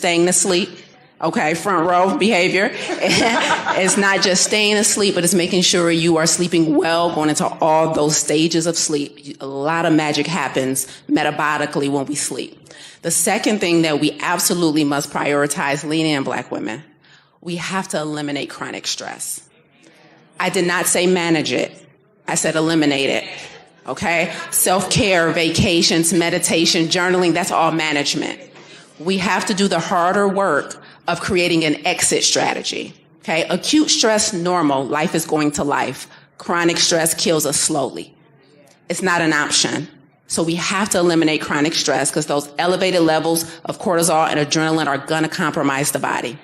staying asleep. Okay, front row behavior. It's not just staying asleep, but it's making sure you are sleeping well, going into all those stages of sleep. A lot of magic happens metabolically when we sleep. The second thing that we absolutely must prioritize, lean in, Black women, we have to eliminate chronic stress. I did not say manage it. I said eliminate it. Okay? Self-care, vacations, meditation, journaling, that's all management. We have to do the harder work of creating an exit strategy. Okay? Acute stress, normal. Life is going to life. Chronic stress kills us slowly. It's not an option. So we have to eliminate chronic stress because those elevated levels of cortisol and adrenaline are going to compromise the body.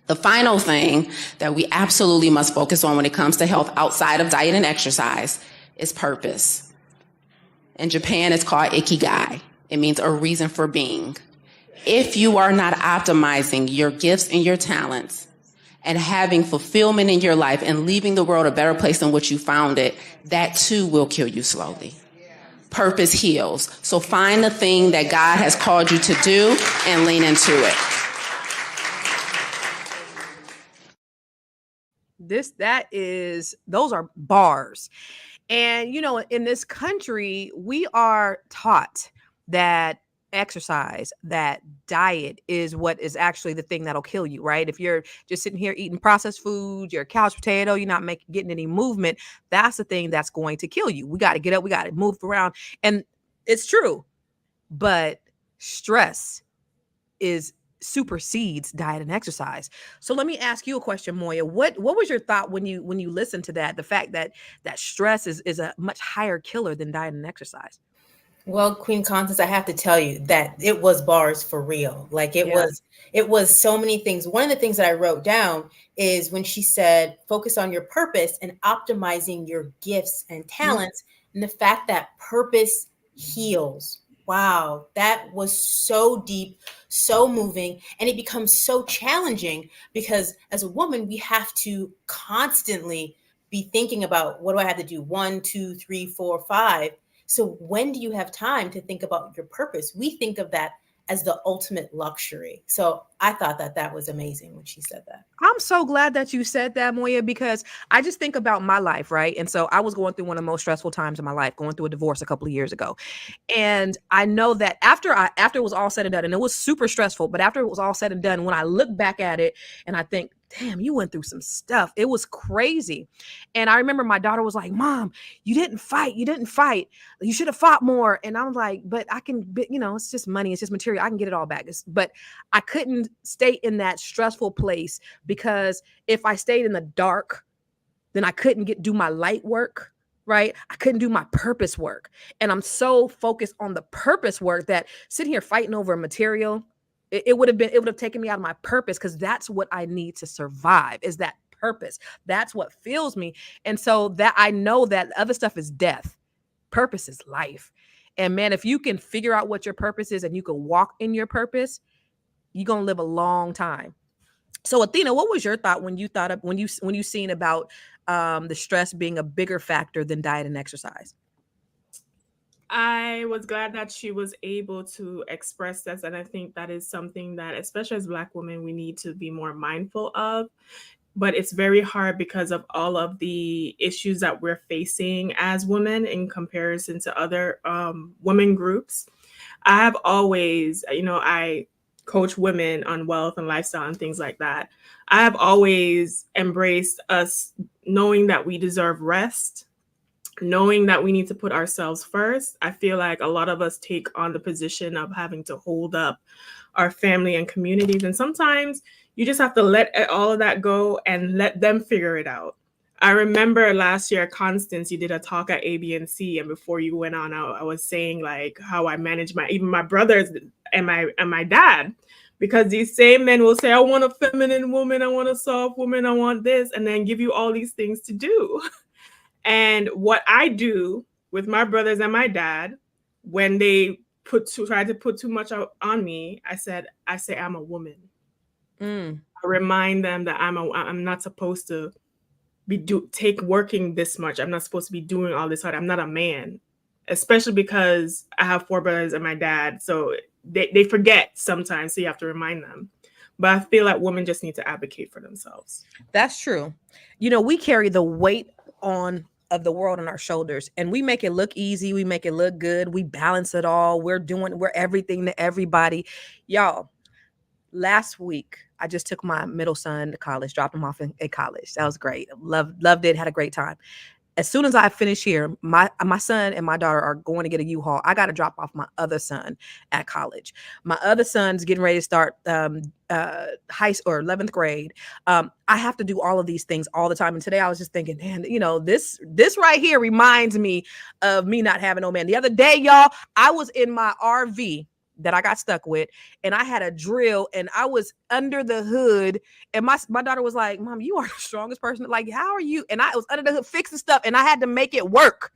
The final thing that we absolutely must focus on when it comes to health outside of diet and exercise is purpose. In Japan, it's called ikigai. It means a reason for being. If you are not optimizing your gifts and your talents and having fulfillment in your life and leaving the world a better place than what you found it, that too will kill you slowly. Purpose heals. So find the thing that God has called you to do and lean into it. Those are bars. And, in this country, we are taught that exercise, that diet is what is actually the thing that'll kill you, right? If you're just sitting here eating processed food, you're a couch potato, you're not getting any movement, that's the thing that's going to kill you. We got to get up, we got to move around. And it's true, but stress supersedes diet and exercise. So let me ask you a question, Moya. What was your thought when you listened to that? The fact that stress is a much higher killer than diet and exercise. Well, Queen Constance, I have to tell you that it was bars for real. Like it was so many things. One of the things that I wrote down is when she said, focus on your purpose and optimizing your gifts and talents, and the fact that purpose heals. Wow, that was so deep, so moving, and it becomes so challenging because as a woman, we have to constantly be thinking about what do I have to do? 1, 2, 3, 4, 5. So when do you have time to think about your purpose? We think of that as the ultimate luxury. So I thought that was amazing when she said that. I'm so glad that you said that, Moya, because I just think about my life, right? And so I was going through one of the most stressful times in my life, going through a divorce a couple of years ago. And I know that after it was all said and done, and it was super stressful, but after it was all said and done, when I look back at it and I think, damn, you went through some stuff. It was crazy. And I remember my daughter was like, Mom, you didn't fight. You should have fought more. And I was like, but I can, it's just money. It's just material. I can get it all back. But I couldn't stay in that stressful place because if I stayed in the dark, then I couldn't do my light work. Right? I couldn't do my purpose work. And I'm so focused on the purpose work that sitting here fighting over material, it would have taken me out of my purpose, because that's what I need to survive, is that purpose. That's what fills me. And so that I know that other stuff is death. Purpose is life. And man, if you can figure out what your purpose is and you can walk in your purpose, you're going to live a long time. So Athena, what was your thought when you seen about the stress being a bigger factor than diet and exercise? I was glad that she was able to express this. And I think that is something that, especially as Black women, we need to be more mindful of. But it's very hard because of all of the issues that we're facing as women in comparison to other women groups. I have always, I coach women on wealth and lifestyle and things like that. I have always embraced us knowing that we deserve rest, knowing that we need to put ourselves first. I feel like a lot of us take on the position of having to hold up our family and communities. And sometimes you just have to let all of that go and let them figure it out. I remember last year, Constance, you did a talk at ABC, and before you went on, I was saying like how I manage even my brothers and my dad, because these same men will say, I want a feminine woman, I want a soft woman, I want this, and then give you all these things to do. And what I do with my brothers and my dad, when they try to put too much on me, I say I'm a woman. I remind them that I'm not supposed to be working this much. I'm not supposed to be doing all this hard. I'm not a man, especially because I have 4 brothers and my dad. So they forget sometimes, so you have to remind them. But I feel like women just need to advocate for themselves. That's true. You know, we carry the weight on of the world on our shoulders, and we make it look easy. We make it look good. We balance it all. We're everything to everybody. Y'all, last week I just took my middle son to college, dropped him off at college. That was great. Loved it. Had a great time. As soon as I finish here, my son and my daughter are going to get a U-Haul. I got to drop off my other son at college. My other son's getting ready to start high school or 11th grade. I have to do all of these things all the time. And today I was just thinking, man, you know, this right here reminds me of me not having no man. The other day, y'all, I was in my RV that I got stuck with, and I had a drill, and I was under the hood, and my daughter was like, Mom, you are the strongest person. Like, how are you? And I was under the hood fixing stuff, and I had to make it work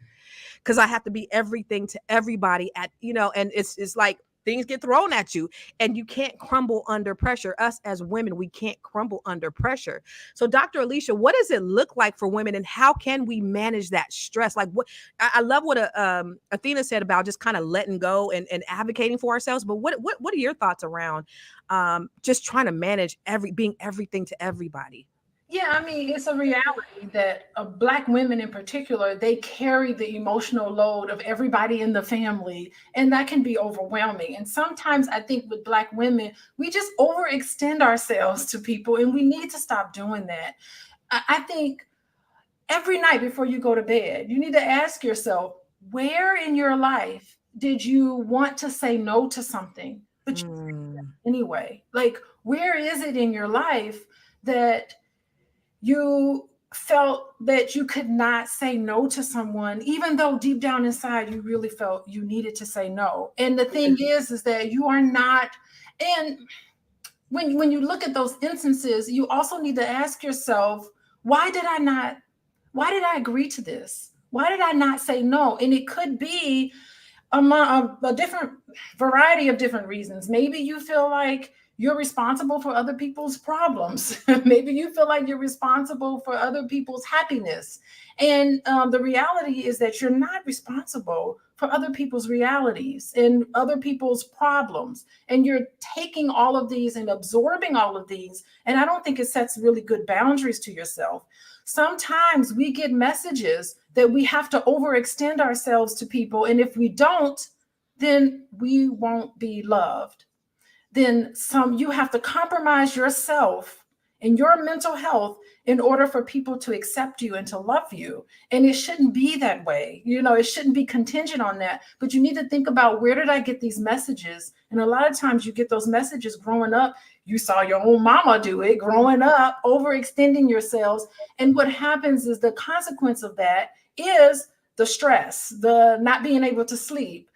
because I have to be everything to everybody at, you know, and it's like things get thrown at you and you can't crumble under pressure. Us as women, we can't crumble under pressure. So Dr. Alicia, what does it look like for women, and how can we manage that stress? Like, what I love what Athena said about just kind of letting go and advocating for ourselves. But what are your thoughts around just trying to manage being everything to everybody? Yeah, I mean, it's a reality that Black women in particular, they carry the emotional load of everybody in the family, and that can be overwhelming. And sometimes I think with Black women, we just overextend ourselves to people, and we need to stop doing that. I think every night before you go to bed, you need to ask yourself, where in your life did you want to say no to something, but you did it anyway? Like, where is it in your life that you felt that you could not say no to someone, even though deep down inside you really felt you needed to say no? And the thing is that you are not. And when you look at those instances, you also need to ask yourself, why did I agree to this? Why did I not say no? And it could be a different variety of different reasons. Maybe you feel like you're responsible for other people's problems. Maybe you feel like you're responsible for other people's happiness. And the reality is that you're not responsible for other people's realities and other people's problems. And you're taking all of these and absorbing all of these. And I don't think it sets really good boundaries to yourself. Sometimes we get messages that we have to overextend ourselves to people. And if we don't, then we won't be loved. Then you have to compromise yourself and your mental health in order for people to accept you and to love you. And it shouldn't be that way. You know, it shouldn't be contingent on that. But you need to think about, where did I get these messages? And a lot of times you get those messages growing up. You saw your own mama do it growing up, overextending yourselves. And what happens is the consequence of that is the stress, the not being able to sleep,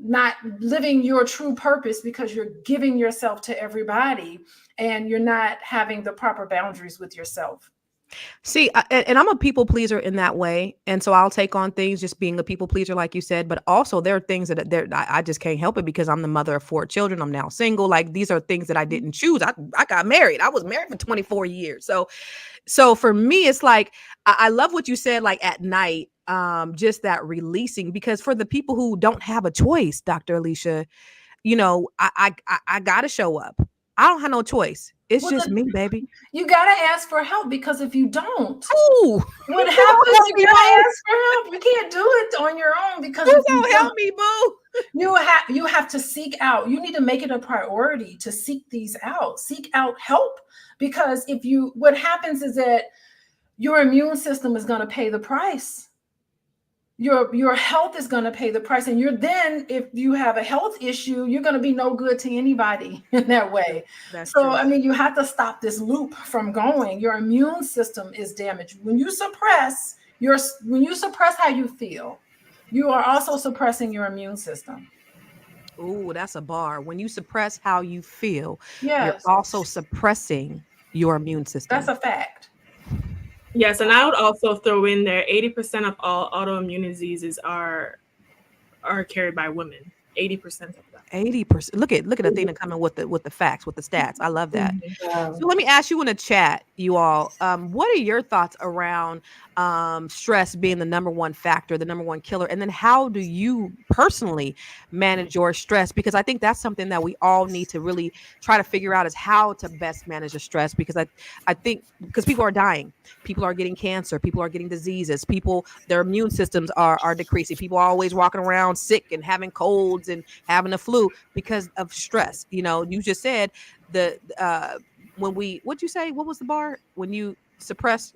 not living your true purpose because you're giving yourself to everybody and you're not having the proper boundaries with yourself. See, and I'm a people pleaser in that way. And so I'll take on things just being a people pleaser, like you said, but also there are things that I just can't help it because I'm the mother of 4 children. I'm now single. Like, these are things that I didn't choose. I got married. I was married for 24 years. So for me, it's like, I love what you said, like at night, just that releasing, because for the people who don't have a choice, Dr. Alicia, you know, I got to show up. I don't have no choice. It's just me, baby. You got to ask for help, because if you don't, Ooh, what happens? You got to ask for help. You can't do it on your own, because who's going to help me, boo? You have to seek out. You need to make it a priority to seek these out. Seek out help, because what happens is that your immune system is going to pay the price. Your health is going to pay the price. And if you have a health issue, you're going to be no good to anybody in that way. That's true. I mean, you have to stop this loop from going. Your immune system is damaged. When you suppress how you feel, you are also suppressing your immune system. Ooh, that's a bar. When you suppress how you feel, yes, you're also suppressing your immune system. That's a fact. Yes, and I would also throw in there 80% of all autoimmune diseases are carried by women. 80% of them. 80%. Look at Athena coming with the facts, with the stats. I love that. Wow. So let me ask you in the chat, you all, what are your thoughts around stress being the number one factor, the number one killer? And then how do you personally manage your stress? Because I think that's something that we all need to really try to figure out, is how to best manage the stress. Because I think because people are dying, people are getting cancer, people are getting diseases, people, their immune systems are decreasing. People are always walking around sick and having colds and having the flu because of stress. You know, you just said what'd you say? What was the bar? When you suppress,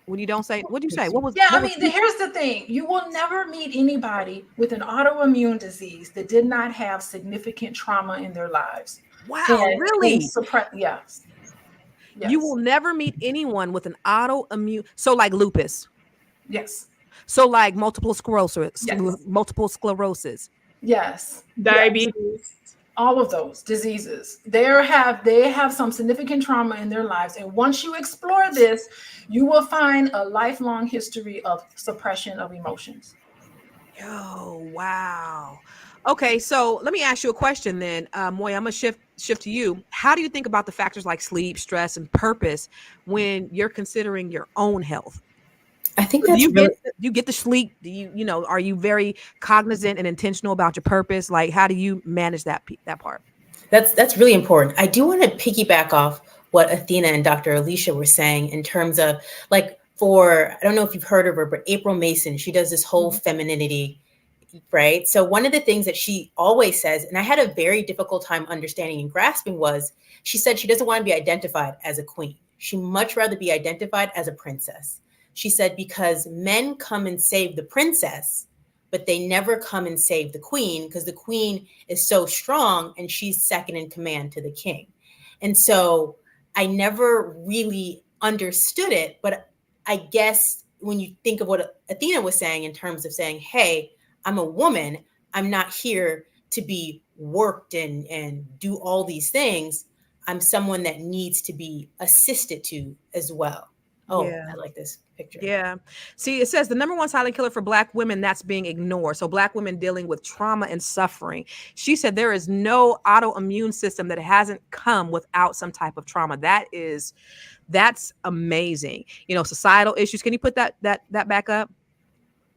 when you don't say, what'd you say? What was, Yeah, what I was mean, here's the thing. You will never meet anybody with an autoimmune disease that did not have significant trauma in their lives. wow, And really? yes. You will never meet anyone with an autoimmune. So like lupus. Yes. So like multiple sclerosis, Yes. multiple sclerosis. Yes. Diabetes. Yes. All of those diseases, they have some significant trauma in their lives. And once you explore this, you will find a lifelong history of suppression of emotions. Oh, wow. Okay, so let me ask you a question then. Moya, I'm gonna shift to you. How do you think about the factors like sleep, stress, and purpose when you're considering your own health? I think Do that's you really, get the sleep? Do you know, are you very cognizant and intentional about your purpose? Like, how do you manage that part? that's really important. I do want to piggyback off what Athena and Dr. Alicia were saying in terms of, like, I don't know if you've heard of her, but April Mason, she does this whole femininity, right? So one of the things that she always says, and I had a very difficult time understanding and grasping, was she said she doesn't want to be identified as a queen. She'd much rather be identified as a princess. She said, because men come and save the princess, but they never come and save the queen, because the queen is so strong and she's second in command to the king. And so I never really understood it, but I guess when you think of what Athena was saying in terms of saying, hey, I'm a woman, I'm not here to be worked and do all these things. I'm someone that needs to be assisted to as well. Oh, Yeah. I like this picture. Yeah. See, it says the number one silent killer for Black women that's being ignored. So Black women dealing with trauma and suffering. She said there is no autoimmune system that hasn't come without some type of trauma. That's amazing. You know, societal issues. Can you put that back up?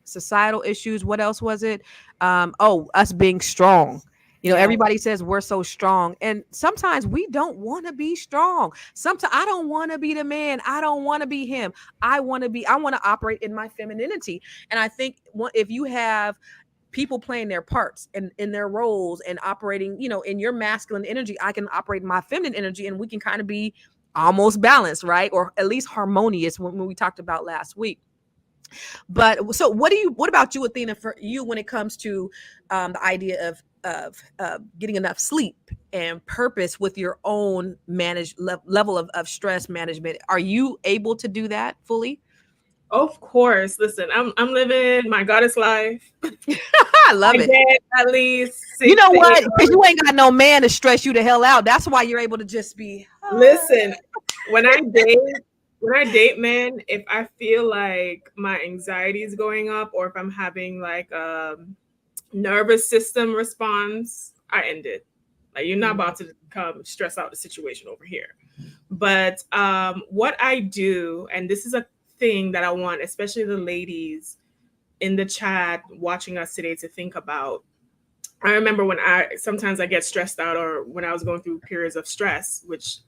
Societal issues. What else was it? Us being strong. You know, everybody says we're so strong. And sometimes we don't want to be strong. Sometimes I don't want to be the man. I don't want to be him. I want to operate in my femininity. And I think if you have people playing their parts and in their roles and operating, you know, in your masculine energy, I can operate in my feminine energy, and we can kind of be almost balanced, right? Or at least harmonious, when we talked about last week. But so what about you, Athena, for you when it comes to the idea of getting enough sleep and purpose with your own level of stress management? Are you able to do that fully? Of course. Listen, I'm living my goddess life. I love it. At least You know what? Because you ain't got no man to stress you the hell out. That's why you're able to just be. Listen, when I date men, if I feel like my anxiety is going up, or if I'm having like a nervous system response, I end it. Like, you're not about to come stress out the situation over here. But what I do, and this is a thing that I want, especially the ladies in the chat watching us today, to think about. I remember when sometimes I get stressed out, or when I was going through periods of stress, which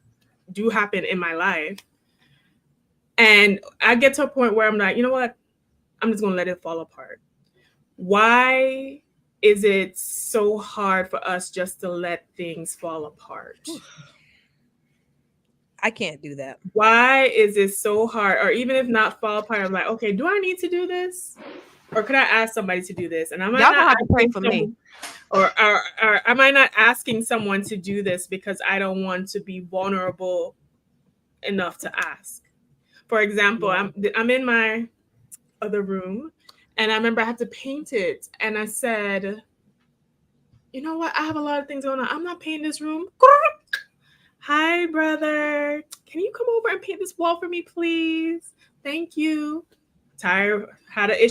do happen in my life. And I get to a point where I'm like, you know what? I'm just going to let it fall apart. Why is it so hard for us just to let things fall apart? I can't do that. Why is it so hard? Or even if not fall apart, I'm like, okay, do I need to do this? Or could I ask somebody to do this? And I might Y'all not gonna have to pray for me. Or am I not asking someone to do this because I don't want to be vulnerable enough to ask? For example, I'm in my other room, and I remember I had to paint it, and I said, you know what? I have a lot of things going on. I'm not painting this room. Hi, brother. Can you come over and paint this wall for me, please? Thank you. Tyre had an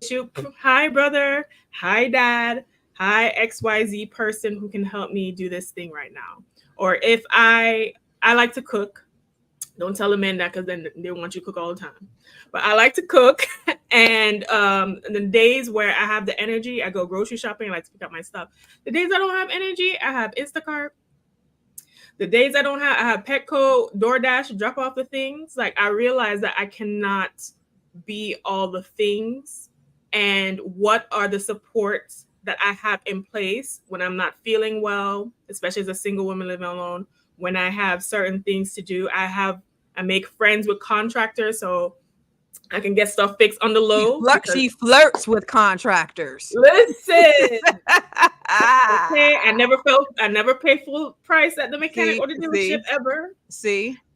issue. Hi, brother. Hi, dad. hi, XYZ person who can help me do this thing right now. Or if I like to cook. Don't tell the men that because then they want you to cook all the time. But I like to cook. And the days where I have the energy, I go grocery shopping. I like to pick up my stuff. The days I don't have energy, I have Instacart. The days I don't have, I have Petco, DoorDash, drop off the things. Like, I realize that I cannot be all the things. And what are the supports that I have in place when I'm not feeling well, especially as a single woman living alone, when I have certain things to do. I make friends with contractors so I can get stuff fixed on the low. She flirts with contractors. Listen. Okay, I never pay full price at the mechanic or the dealership ever.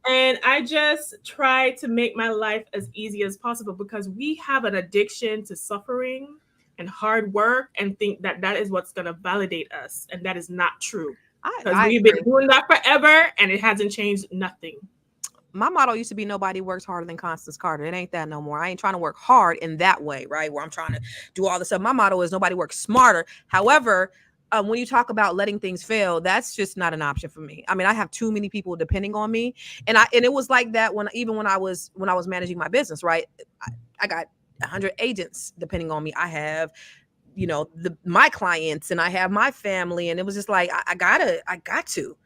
And I just try to make my life as easy as possible because we have an addiction to suffering and hard work and think that that is what's going to validate us. And that is not true. Because we've been doing that forever and it hasn't changed nothing. My motto used to be nobody works harder than Constance Carter. It ain't that no more. I ain't trying to work hard in that way, right? Where I'm trying to do all this stuff. My motto is nobody works smarter. However, when you talk about letting things fail, that's just not an option for me. I mean, I have too many people depending on me. And it was like that when I was managing my business, right? I got 100 agents depending on me. I have, my clients and I have my family. And it was just like, I got to.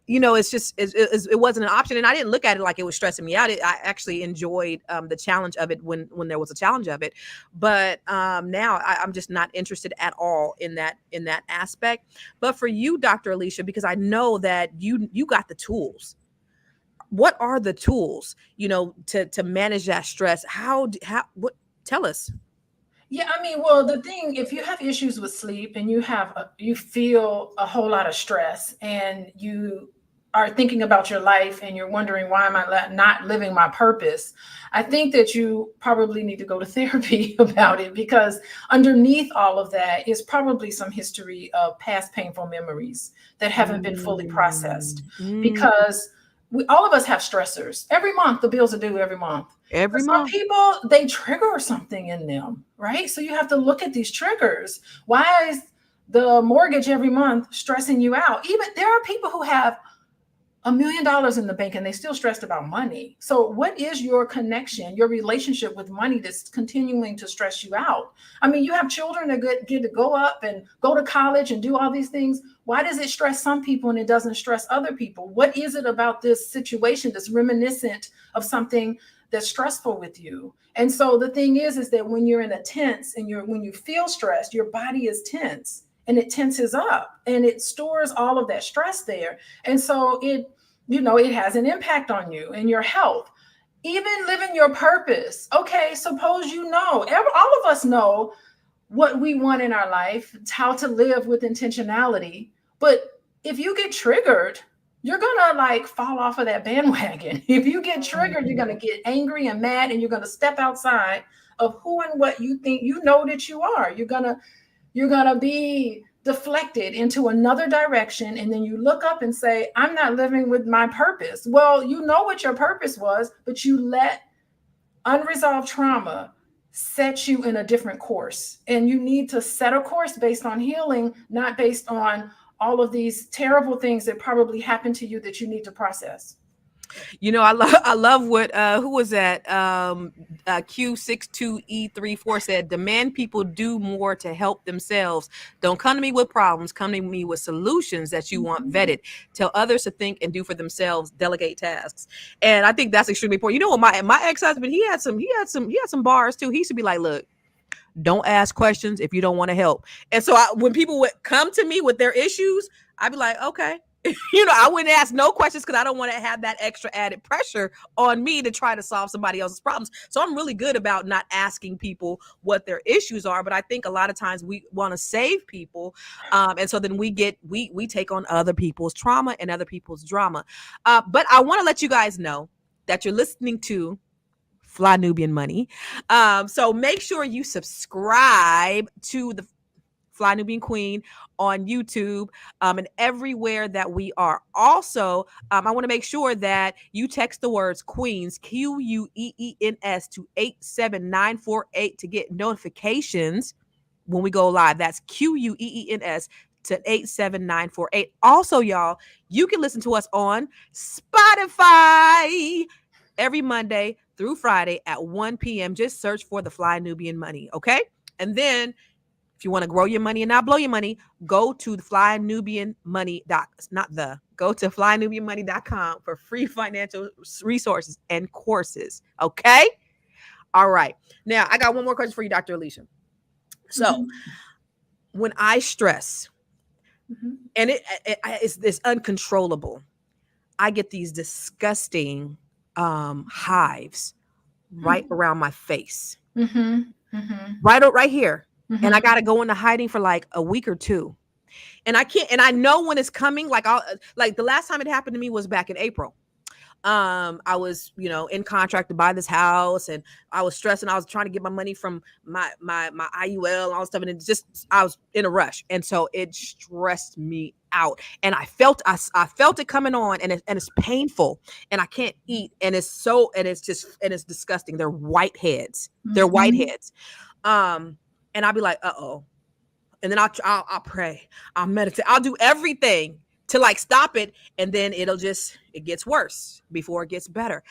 It wasn't an option, and I didn't look at it like it was stressing me out. I actually enjoyed the challenge of it when there was a challenge of it, but now I'm just not interested at all in that aspect. But for you, Dr. Alicia, because I know that you got the tools. What are the tools, to manage that stress? What? Tell us. Yeah, I mean, well, the thing, if you have issues with sleep and you feel a whole lot of stress and you are thinking about your life and you're wondering, why am I not living my purpose? I think that you probably need to go to therapy about it, because underneath all of that is probably some history of past painful memories that haven't been fully processed. Because all of us have stressors. Every month, the bills are due every month. Some people, they trigger something in them, right? So you have to look at these triggers. Why is the mortgage every month stressing you out? Even there are people who have $1 million in the bank and they still stressed about money. So what is your connection, your relationship with money that's continuing to stress you out? I mean, you have children that get to go up and go to college and do all these things. Why does it stress some people and it doesn't stress other people? What is it about this situation that's reminiscent of something that's stressful with you? And so the thing is that when you're in a tense and when you feel stressed, your body is tense and it tenses up and it stores all of that stress there. And so it has an impact on you and your health. Even living your purpose. Okay, suppose all of us know what we want in our life, how to live with intentionality. But if you get triggered, you're gonna fall off of that bandwagon. If you get triggered, you're gonna get angry and mad, and you're gonna step outside of who and what you think that you are. You're gonna be deflected into another direction, and then you look up and say, I'm not living with my purpose. Well, you know what your purpose was, but you let unresolved trauma set you in a different course. And you need to set a course based on healing, not based on all of these terrible things that probably happened to you that you need to process. I love what who was that? Q62E34 said, demand people do more to help themselves. Don't come to me with problems, come to me with solutions that you want vetted. Tell others to think and do for themselves, delegate tasks. And I think that's extremely important. My ex-husband, he had some bars too. He used to be like, look, don't ask questions if you don't want to help. And so when people would come to me with their issues, I'd be like, okay. I wouldn't ask no questions because I don't want to have that extra added pressure on me to try to solve somebody else's problems. So I'm really good about not asking people what their issues are. But I think a lot of times we want to save people. And so then we take on other people's trauma and other people's drama. But I want to let you guys know that you're listening to Fly Nubian Money. So make sure you subscribe to the Fly Nubian Queen on YouTube and everywhere that we are. Also, I want to make sure that you text the words Queens, Queens, to 87948 to get notifications when we go live. That's QUEENS to 87948. Also, y'all, you can listen to us on Spotify every Monday through Friday at 1 p.m. Just search for The Fly Nubian Money, okay? And then if you want to grow your money and not blow your money, go to go to flynubianmoney.com for free financial resources and courses, okay? All right. Now, I got one more question for you, Dr. Alicia. So, when I stress, and it's uncontrollable, I get these disgusting hives right around my face, right here, and I got to go into hiding for like a week or two, and I can't. And I know when it's coming. Like the last time it happened to me was back in April. I was, in contract to buy this house, and I was stressing. I was trying to get my money from my IUL and all this stuff, and I was in a rush, and so it stressed me out. And I felt it coming on, and it's painful, and I can't eat, and it's disgusting. They're white heads. They're white heads. And I'll be like, uh-oh, and then I'll pray, I'll meditate, I'll do everything to like stop it, and then it gets worse before it gets better.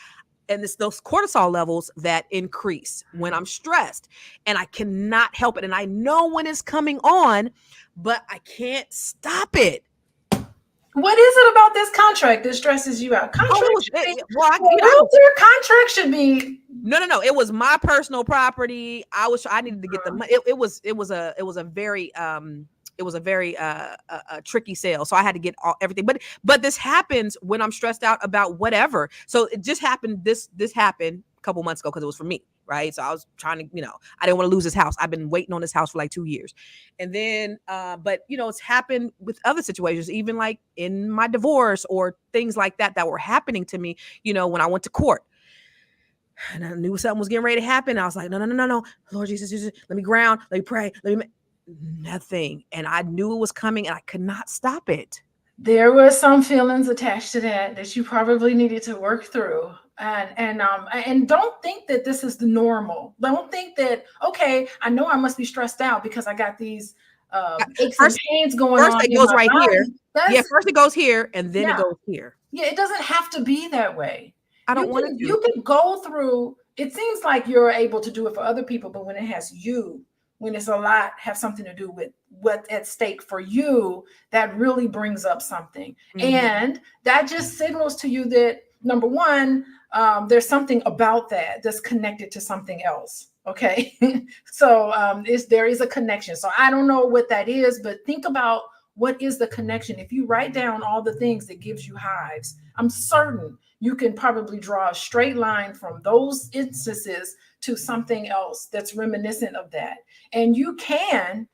And it's those cortisol levels that increase when I'm stressed, and I cannot help it. And I know when it's coming on, but I can't stop it. What is it about this contract that stresses you out? Contract should be. No. It was my personal property. I needed to get the money. It was a very tricky sale. So I had to get everything. But this happens when I'm stressed out about whatever. So it just happened. This happened a couple months ago because it was for me. Right. So I was trying to, I didn't want to lose this house. I've been waiting on this house for like 2 years. And then, but it's happened with other situations, even like in my divorce or things like that were happening to me, when I went to court. And I knew something was getting ready to happen. I was like, no, Lord Jesus, let me ground, let me pray, nothing. And I knew it was coming, and I could not stop it. There were some feelings attached to that you probably needed to work through. And don't think that this is the normal. Don't think that, okay, I know I must be stressed out because I got these aches and pains going on. First it goes right here. First it goes here, and then it goes here. Yeah, it doesn't have to be that way. I don't want to do. You can go through. It seems like you're able to do it for other people, but when it has you, when it's a lot, have something to do with what's at stake for you, that really brings up something. And that just signals to you that, number one, there's something about that's connected to something else. Okay. So there is a connection. So I don't know what that is, but think about what is the connection. If you write down all the things that gives you hives, I'm certain you can probably draw a straight line from those instances to something else that's reminiscent of that. And you can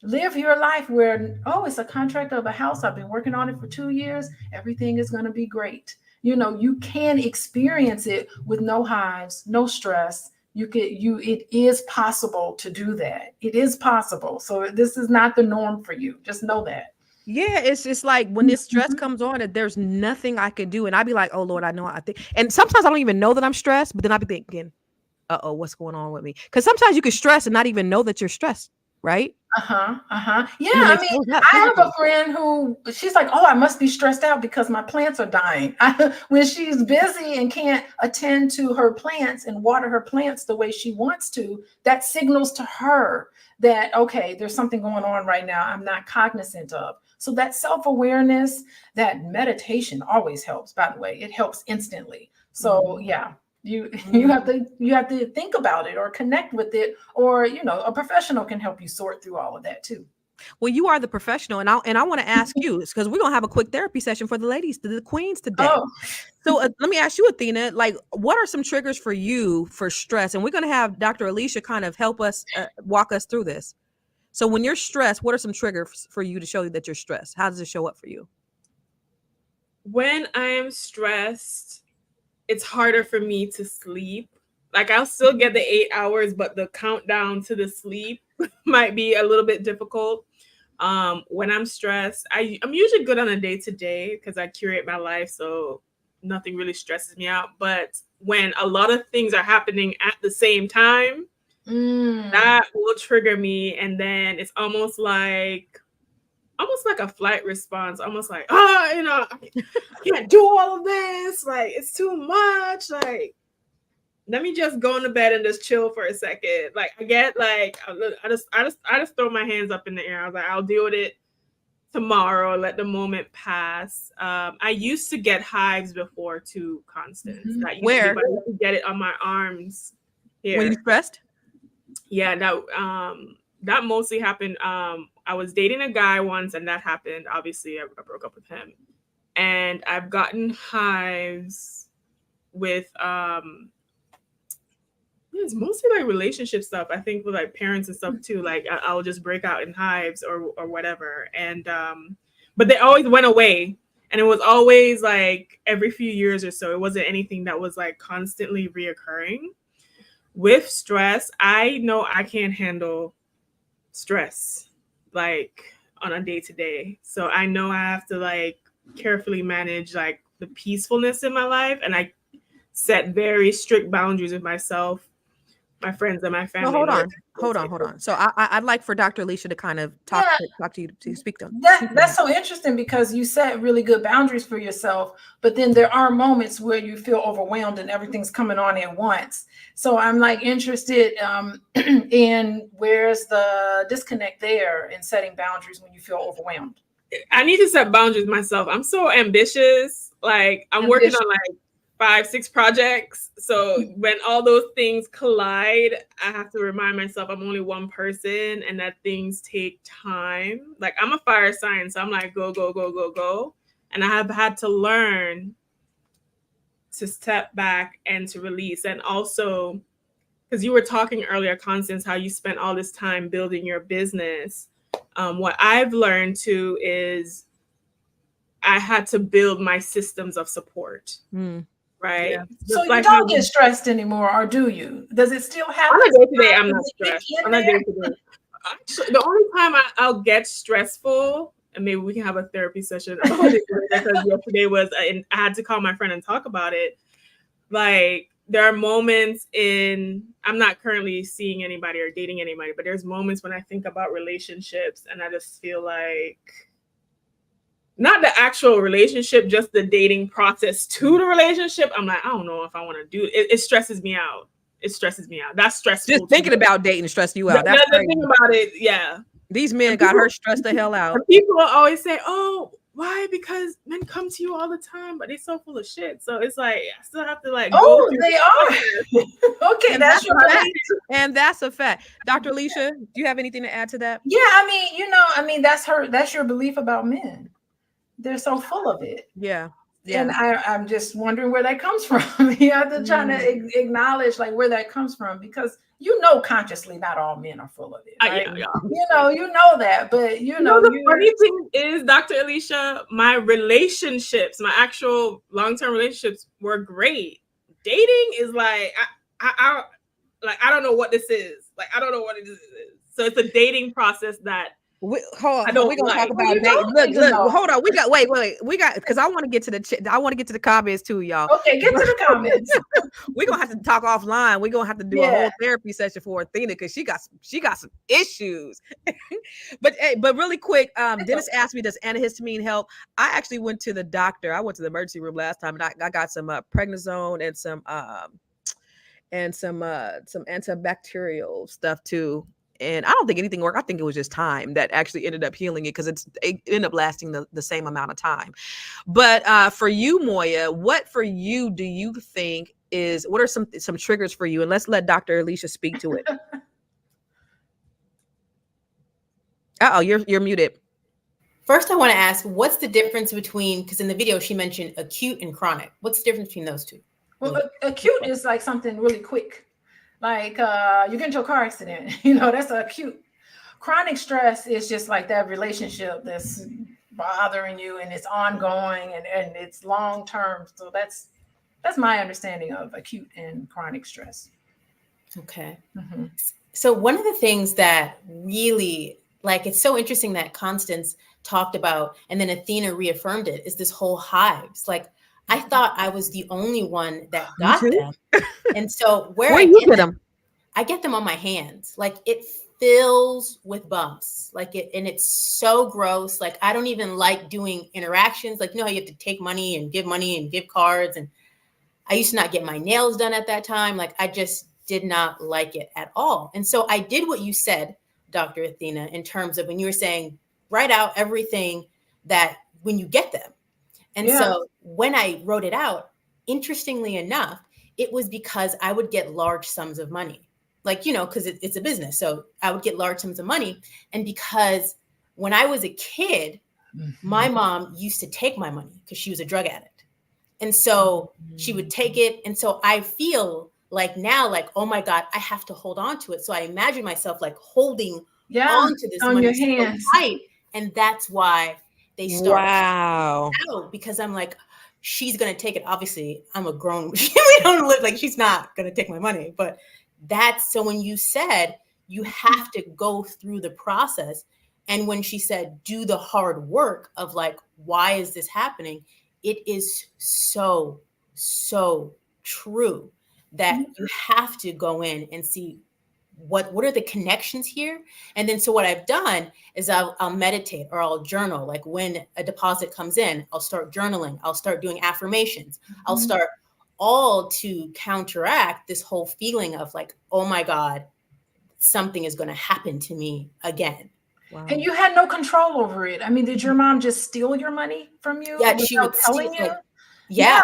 live your life where, it's a contract of a house. I've been working on it for 2 years. Everything is going to be great. You can experience it with no hives, no stress. It is possible to do that. It is possible. So this is not the norm for you. Just know that. Yeah, it's just like when this stress comes on, and there's nothing I can do. And I'd be like, oh Lord, I know I think. And sometimes I don't even know that I'm stressed, but then I'd be thinking, uh-oh, what's going on with me? Because sometimes you can stress and not even know that you're stressed, right? Yeah, I mean, I have a friend who, she's like, I must be stressed out because my plants are dying. When she's busy and can't attend to her plants and water her plants the way she wants to, that signals to her that, okay, there's something going on right now I'm not cognizant of. So that self-awareness, that meditation always helps, by the way. It helps instantly. So yeah. You have to think about it or connect with it, or a professional can help you sort through all of that too. Well, you are the professional, and I want to ask you, because we're gonna have a quick therapy session for the ladies, the queens today. So let me ask you, Athena, like, what are some triggers for you for stress? And we're gonna have Dr. Alicia kind of help us walk us through this. So when you're stressed, what are some triggers for you to show you that you're stressed? How does it show up for you? When I am stressed, it's harder for me to sleep. Like, I'll still get the 8 hours, but the countdown to the sleep might be a little bit difficult. When I'm stressed, I'm usually good on a day-to-day because I curate my life, so nothing really stresses me out. But when a lot of things are happening at the same time, That will trigger me, and then it's almost like a flight response, almost like, I can't do all of this, like it's too much, like let me just go into bed and just chill for a second. Like I get like I just throw my hands up in the air. I was like, I'll deal with it tomorrow, let the moment pass. I used to get hives before too, Constance. Where? I used to get it on my arms here. When you stressed? Yeah, that mostly happened. I was dating a guy once, and that happened. Obviously, I broke up with him, and I've gotten hives with it's mostly like relationship stuff. I think with like parents and stuff too. Like I'll just break out in hives or whatever, and but they always went away, and it was always like every few years or so. It wasn't anything that was like constantly reoccurring. With stress, I know I can't handle stress like on a day-to-day. So I know I have to like carefully manage like the peacefulness in my life, and I set very strict boundaries with myself, my friends, and my family. No, hold on. So I'd like for Dr. Alicia to kind of talk to you, to speak to him. That's so interesting, because you set really good boundaries for yourself, but then there are moments where you feel overwhelmed and everything's coming on at once. So I'm like interested in where's the disconnect there in setting boundaries when you feel overwhelmed. I need to set boundaries myself. I'm so ambitious. Like I'm working on like 5-6 projects. So when all those things collide, I have to remind myself I'm only one person and that things take time. Like I'm a fire sign, so I'm like go, go, go, go, go. And I have had to learn to step back and to release. And also, because you were talking earlier, Constance, how you spent all this time building your business. What I've learned too is I had to build my systems of support. Right. Yeah. So you don't get stressed anymore, or do you? Does it still happen? On a day-to-day, I'm not stressed. On a day-to-day. Actually, the only time I'll get stressful, and maybe we can have a therapy session about it, because yesterday was, and I had to call my friend and talk about it. Like there are moments I'm not currently seeing anybody or dating anybody, but there's moments when I think about relationships and I just feel like, not the actual relationship, just the dating process to the relationship. I'm like, I don't know if I want to do it. It stresses me out. It stresses me out. That's stressful. Just thinking about dating stress you out. That's the thing about it. Yeah. These men got her stressed the hell out. People always say, oh, why? Because men come to you all the time, but they're so full of shit. So it's like, I still have to like, oh, they are. Okay, that's your fact. And that's a fact. Dr. Alicia, do you have anything to add to that? Yeah, I mean, that's your belief about men. They're so full of it. Yeah. And I'm just wondering where that comes from. You have to try to acknowledge like where that comes from, because consciously not all men are full of it. Right? Yeah. You know that, but the funny thing is, Dr. Alicia, my relationships, my actual long-term relationships were great. Dating is like I don't know what this is. Like I don't know what it is. So it's a dating process that We're gonna talk about dating. Look, hold on. Wait. We got, because I want to get to the comments too, y'all. Okay, get to the comments. We're gonna have to talk offline. We're gonna have to do a whole therapy session for Athena, because she got some issues. but really quick, Dennis asked me, does antihistamine help? I actually went to the doctor. I went to the emergency room last time, and I got some prednisone and some antibacterial stuff too. And I don't think anything worked. I think it was just time that actually ended up healing it, because it ended up lasting the same amount of time. But for you, Moya, what for you do you think what are some triggers for you? And let's let Dr. Alicia speak to it. You're muted. First, I want to ask, what's the difference between, because in the video she mentioned acute and chronic. What's the difference between those two? Well, acute is like something really quick. Like you get into a car accident, that's acute. Chronic stress is just like that relationship that's bothering you, and it's ongoing and it's long term. So that's my understanding of acute and chronic stress. Okay. Mm-hmm. So one of the things that really, like, it's so interesting that Constance talked about, and then Athena reaffirmed it, is this whole hives. Like, I thought I was the only one that got them. And so where you get them? I get them on my hands. Like it fills with bumps. And it's so gross. Like I don't even like doing interactions. Like, you know, you have to take money and give cards. And I used to not get my nails done at that time. Like I just did not like it at all. And so I did what you said, Dr. Athena, in terms of when you were saying, write out everything that when you get them. And so when I wrote it out, interestingly enough, it was because I would get large sums of money. Like, you know, because it's a business. So I would get large sums of money. And because when I was a kid, my mom used to take my money because she was a drug addict. And so she would take it. And so I feel like now, like, oh my God, I have to hold on to it. So I imagine myself like holding on to this on money your so hands. tight. And that's why they start Wow. out, because I'm like, she's going to take it. Obviously, I'm a grown, we don't live, like, she's not going to take my money. But that's, so when you said you have to go through the process, and when she said, do the hard work of like, why is this happening? It is so, so true that you have to go in and see what are the connections here. And then so what I've done is I'll meditate or I'll journal. Like when a deposit comes in, I'll start journaling. I'll start doing affirmations. I'll start all to counteract this whole feeling of like, oh my God, something is going to happen to me again. Wow. And you had no control over it. I mean, did your mom just steal your money from you? Yeah, she would telling you. Like, yeah.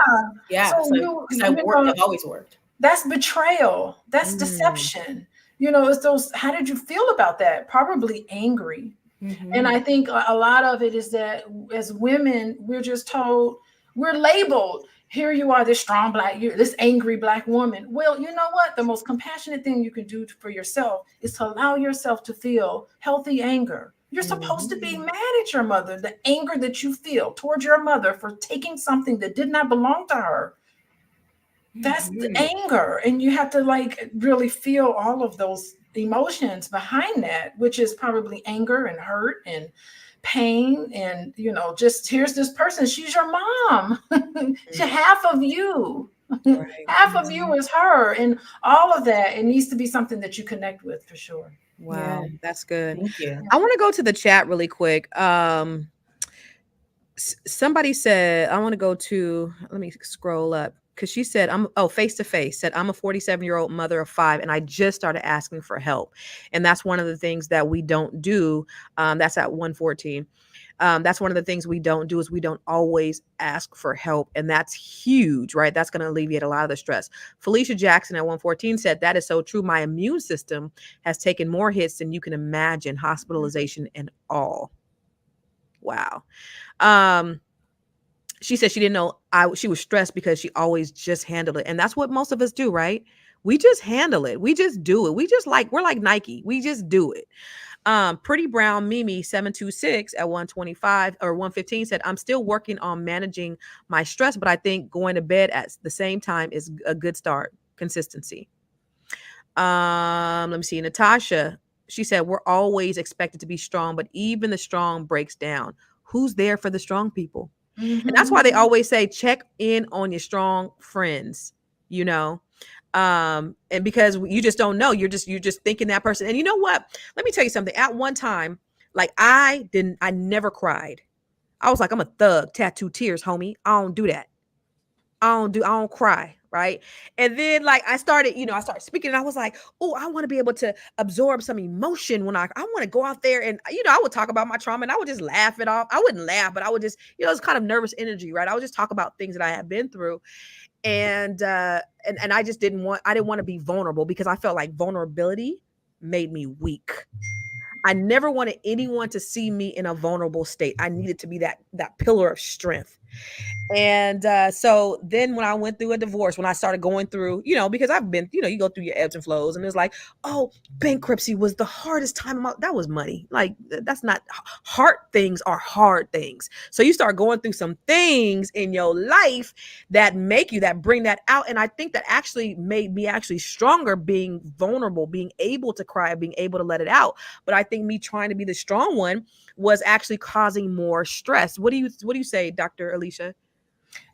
So I've always worked. That's betrayal. That's deception. You know, it's those. How did you feel about that? Probably angry. And I think a lot of it is that as women, we're just told, we're labeled. Here you are, this strong this angry Black woman. Well, you know what? The most compassionate thing you can do for yourself is to allow yourself to feel healthy anger. You're supposed to be mad at your mother. The anger that you feel towards your mother for taking something that did not belong to her. That's the anger. And you have to like really feel all of those emotions behind that, which is probably anger and hurt and pain. And, you know, just here's this person. She's your mom. Half of you. Right. Half of you is her. And all of that, it needs to be something that you connect with for sure. Wow. That's good. Thank you. I want to go to the chat really quick. Somebody said, I want to go to, let me scroll up. Because she said, face to face said, I'm a 47-year-old mother of 5, and I just started asking for help. And that's one of the things that we don't do. That's at 114. That's one of the things we don't do is we don't always ask for help. And that's huge, right? That's going to alleviate a lot of the stress. Felicia Jackson at 114 said, that is so true. My immune system has taken more hits than you can imagine, hospitalization and all. Wow. She said she didn't know she was stressed because she always just handled it. And that's what most of us do, right? We just handle it. We just do it. We're like Nike. We just do it. Pretty Brown Mimi 726 at 125 or 115 said, I'm still working on managing my stress, but I think going to bed at the same time is a good start. Consistency. Let me see. Natasha, she said, we're always expected to be strong, but even the strong breaks down. Who's there for the strong people? And that's why they always say, check in on your strong friends, you know, and because you just don't know, you're just thinking that person. And you know what, let me tell you something. At one time, like I never cried. I was like, I'm a thug, tattoo tears, homie. I don't do that. I don't cry. Right. And then like I started speaking and I was like, oh, I want to be able to absorb some emotion when I want to go out there and, I would talk about my trauma and I would just laugh it off. I wouldn't laugh, but I would just, it's kind of nervous energy, right? I would just talk about things that I had been through. And I just didn't want to be vulnerable because I felt like vulnerability made me weak. I never wanted anyone to see me in a vulnerable state. I needed to be that pillar of strength. And so then when I went through a divorce, when I started going through, because I've been, you go through your ebbs and flows and it's like, oh, bankruptcy was the hardest time. That was money. Like that's not hard. Things are hard things. So you start going through some things in your life that bring that out. And I think that actually made me actually stronger, being vulnerable, being able to cry, being able to let it out. But I think me trying to be the strong one was actually causing more stress. What do you say, Dr. Alicia?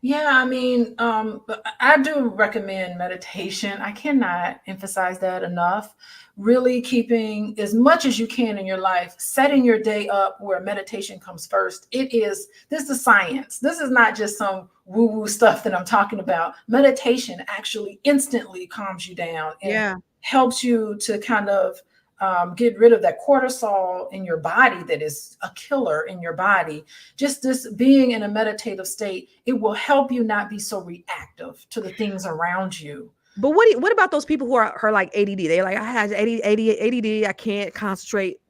Yeah, I mean, but I do recommend meditation. I cannot emphasize that enough. Really keeping as much as you can in your life, setting your day up where meditation comes first. This is science. This is not just some woo-woo stuff that I'm talking about. Meditation actually instantly calms you down and Yeah. helps you to kind of get rid of that cortisol in your body that is a killer in your body. Just this being in a meditative state, it will help you not be so reactive to the things around you. But what about those people who are like ADD? They're like, I had ADD, I can't concentrate.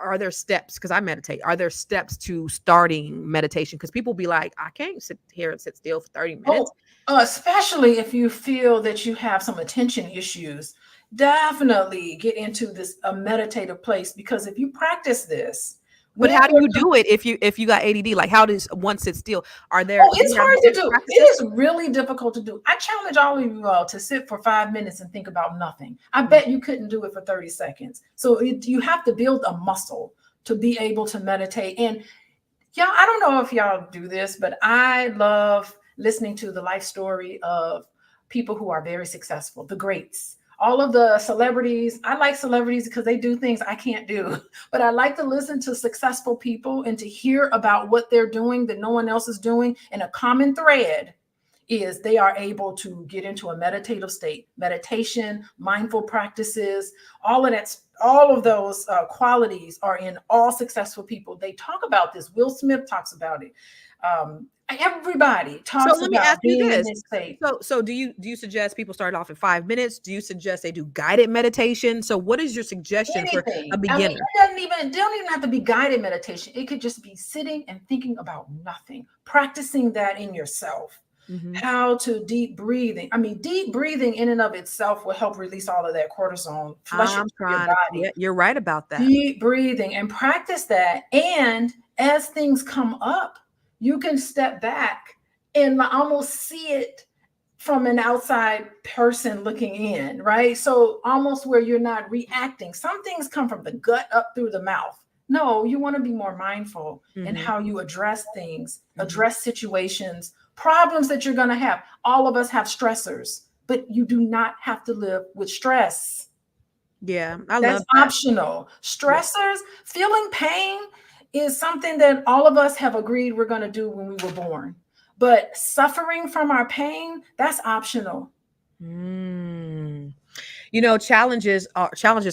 Are there steps? Because I meditate. Are there steps to starting meditation? Because people be like, I can't sit here and sit still for 30 minutes. Especially if you feel that you have some attention issues, definitely get into this a meditative place, because if you practice this, But when how do you're you do it if you got ADD? Like, how does one sit still? Are there? Oh, Do it's you have hard to different do. It practices? is really difficult to do. I challenge all of you all to sit for 5 minutes and think about nothing. I bet you couldn't do it for 30 seconds. So you have to build a muscle to be able to meditate. And y'all, I don't know if y'all do this, but I love listening to the life story of people who are very successful, the greats. All of the celebrities, I like celebrities because they do things I can't do, but I like to listen to successful people and to hear about what they're doing that no one else is doing. And a common thread is they are able to get into a meditative state. Meditation, mindful practices, all of that, all of those qualities are in all successful people. They talk about this. Will Smith talks about it. Everybody talks So let me about ask you being in this. this state. So do you suggest people start off in 5 minutes? Do you suggest they do guided meditation? So what is your suggestion for Anything. a I mean, beginner? they don't even have to be guided meditation. It could just be sitting and thinking about nothing, practicing that in yourself. Mhm. How to deep breathing. I mean, deep breathing in and of itself will help release all of that cortisone, flush it I'm through your trying to, body. yeah, you're right about that. Deep breathing and practice that. And as things come up, you can step back and almost see it from an outside person looking in, right? So almost where you're not reacting. Some things come from the gut up through the mouth. No, you want to be more mindful in Mhm. how you address things, Mhm. address situations, problems that you're going to have. All of us have stressors, but you do not have to live with stress. Yeah, I That's love that. optional. Yeah. Stressors, feeling pain is something that all of us have agreed we're going to do when we were born. But suffering from our pain, that's optional. Mm. Challenges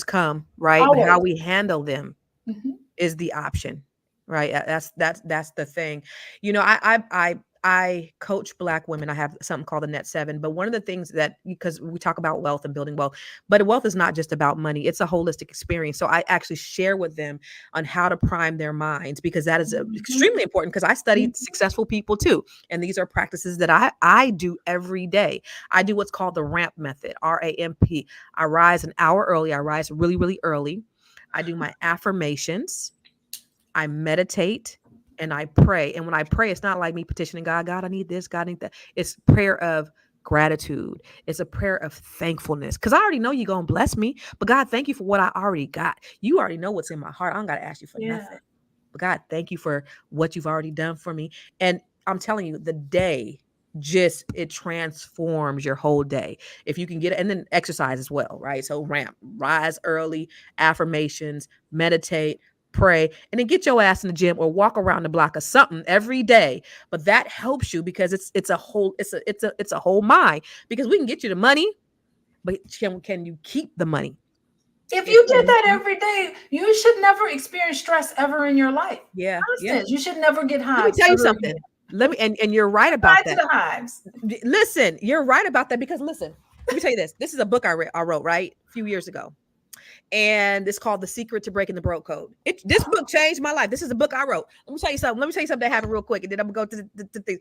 come, right? But how Always. we handle them Mhm. is the option, right? That's the thing. I coach Black women. I have something called the Net Seven. But one of the things that, because we talk about wealth and building wealth, but wealth is not just about money. It's a holistic experience. So I actually share with them on how to prime their minds, because that is Mhm. extremely important, because I studied Mhm. successful people too. And these are practices that I do every day. I do what's called the RAMP method, RAMP. I rise an hour early. I rise really, really early. I do my affirmations. I meditate and I pray. And when I pray, it's not like me petitioning God, God, I need this, God, I need that. It's prayer of gratitude. It's a prayer of thankfulness. Because I already know you're going to bless me. But God, thank you for what I already got. You already know what's in my heart. I don't got to ask you for Yeah. nothing. But God, thank you for what you've already done for me. And I'm telling you, the day just, it transforms your whole day if you can get it. And then exercise as well, right? So ramp, rise early, affirmations, meditate, pray, and then get your ass in the gym or walk around the block or something every day. But that helps you, because it's a whole, it's a whole mind, because we can get you the money, but can you keep the money? If It you did can. that every day, you should never experience stress ever in your life. Yeah, For yeah. instance, you should never get Let me hives tell you ever again. something. And you're right about Bye to that. the hives. Listen, you're right about that, because listen, let me tell you this. This is a book I wrote, right? A few years ago. And it's called The Secret to Breaking the Broke Code. This book changed my life. This is a book I wrote. Let me tell you something. That happened real quick, and then I'm gonna go to the things.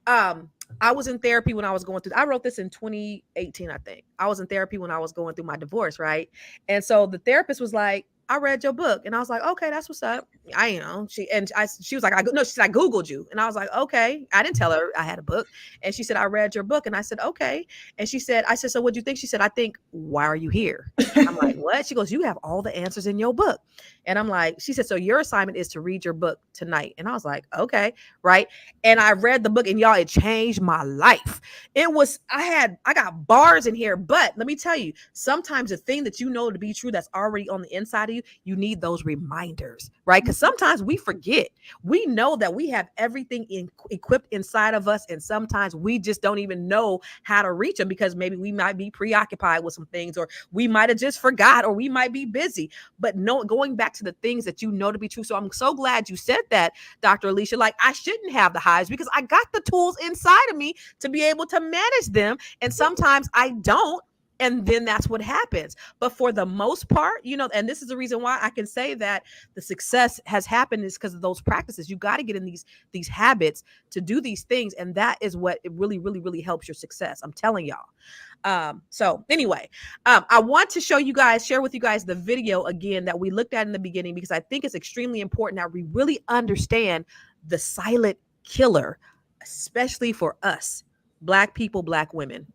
I was in therapy when I was going through. I wrote this in 2018, I think. I was in therapy when I was going through my divorce, right? And so the therapist was like, I read your book. And I was like, okay, that's what's up. She was like, no, she said, I Googled you. And I was like, okay. I didn't tell her I had a book. And she said, I read your book. And I said, okay. And I said, so what'd you think? She said, I think, why are you here? I'm like, what? She goes, you have all the answers in your book. And I'm like, she said, so your assignment is to read your book tonight. And I was like, okay. Right. And I read the book and y'all, it changed my life. I got bars in here, but let me tell you, sometimes the thing that you know to be true that's already on the inside of you, you need those reminders, right? Because sometimes we forget. We know that we have everything equipped inside of us, and sometimes we just don't even know how to reach them because maybe we might be preoccupied with some things, or we might have just forgot, or we might be busy. But going back to the things that you know to be true. So I'm so glad you said that, Dr. Alicia. Like, I shouldn't have the hives because I got the tools inside of me to be able to manage them. And sometimes I don't. And then that's what happens. But for the most part, and this is the reason why I can say that the success has happened is because of those practices. You got to get in these habits to do these things. And that is what it really, really, really helps your success. I'm telling y'all. So anyway, I want to share with you guys the video again that we looked at in the beginning, because I think it's extremely important that we really understand the silent killer, especially for us, Black people, Black women.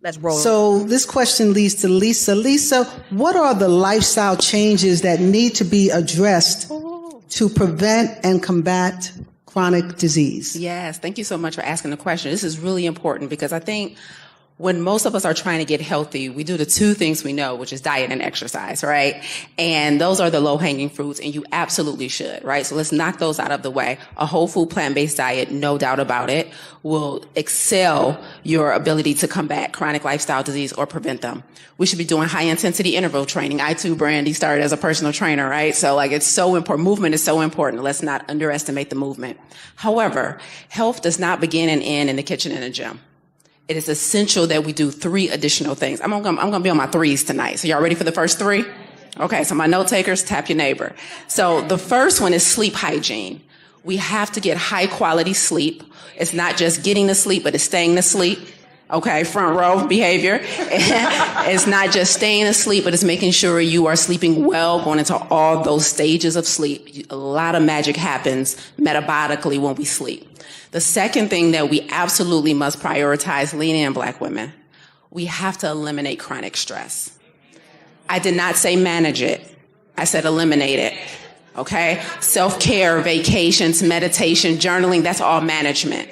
Let's roll. So this question leads to Lisa. Lisa, what are the lifestyle changes that need to be addressed to prevent and combat chronic disease? Yes, thank you so much for asking the question. This is really important because I think when most of us are trying to get healthy, we do the two things we know, which is diet and exercise, right? And those are the low-hanging fruits, and you absolutely should, right? So let's knock those out of the way. A whole food plant-based diet, no doubt about it, will excel your ability to combat chronic lifestyle disease or prevent them. We should be doing high-intensity interval training. I too, Brandy, started as a personal trainer, right? So it's so important. Movement is so important. Let's not underestimate the movement. However, health does not begin and end in the kitchen and the gym. It is essential that we do 3 additional things. I'm gonna be on my 3s tonight. So y'all ready for the first 3? Okay, so my note takers, tap your neighbor. So the first one is sleep hygiene. We have to get high quality sleep. It's not just getting to sleep, but it's staying to sleep. Okay, front row behavior. It's not just staying asleep, but it's making sure you are sleeping well, going into all those stages of sleep. A lot of magic happens metabolically when we sleep. The second thing that we absolutely must prioritize, lean in, Black women, we have to eliminate chronic stress. I did not say manage it. I said eliminate it. Okay? Self-care, vacations, meditation, journaling, that's all management.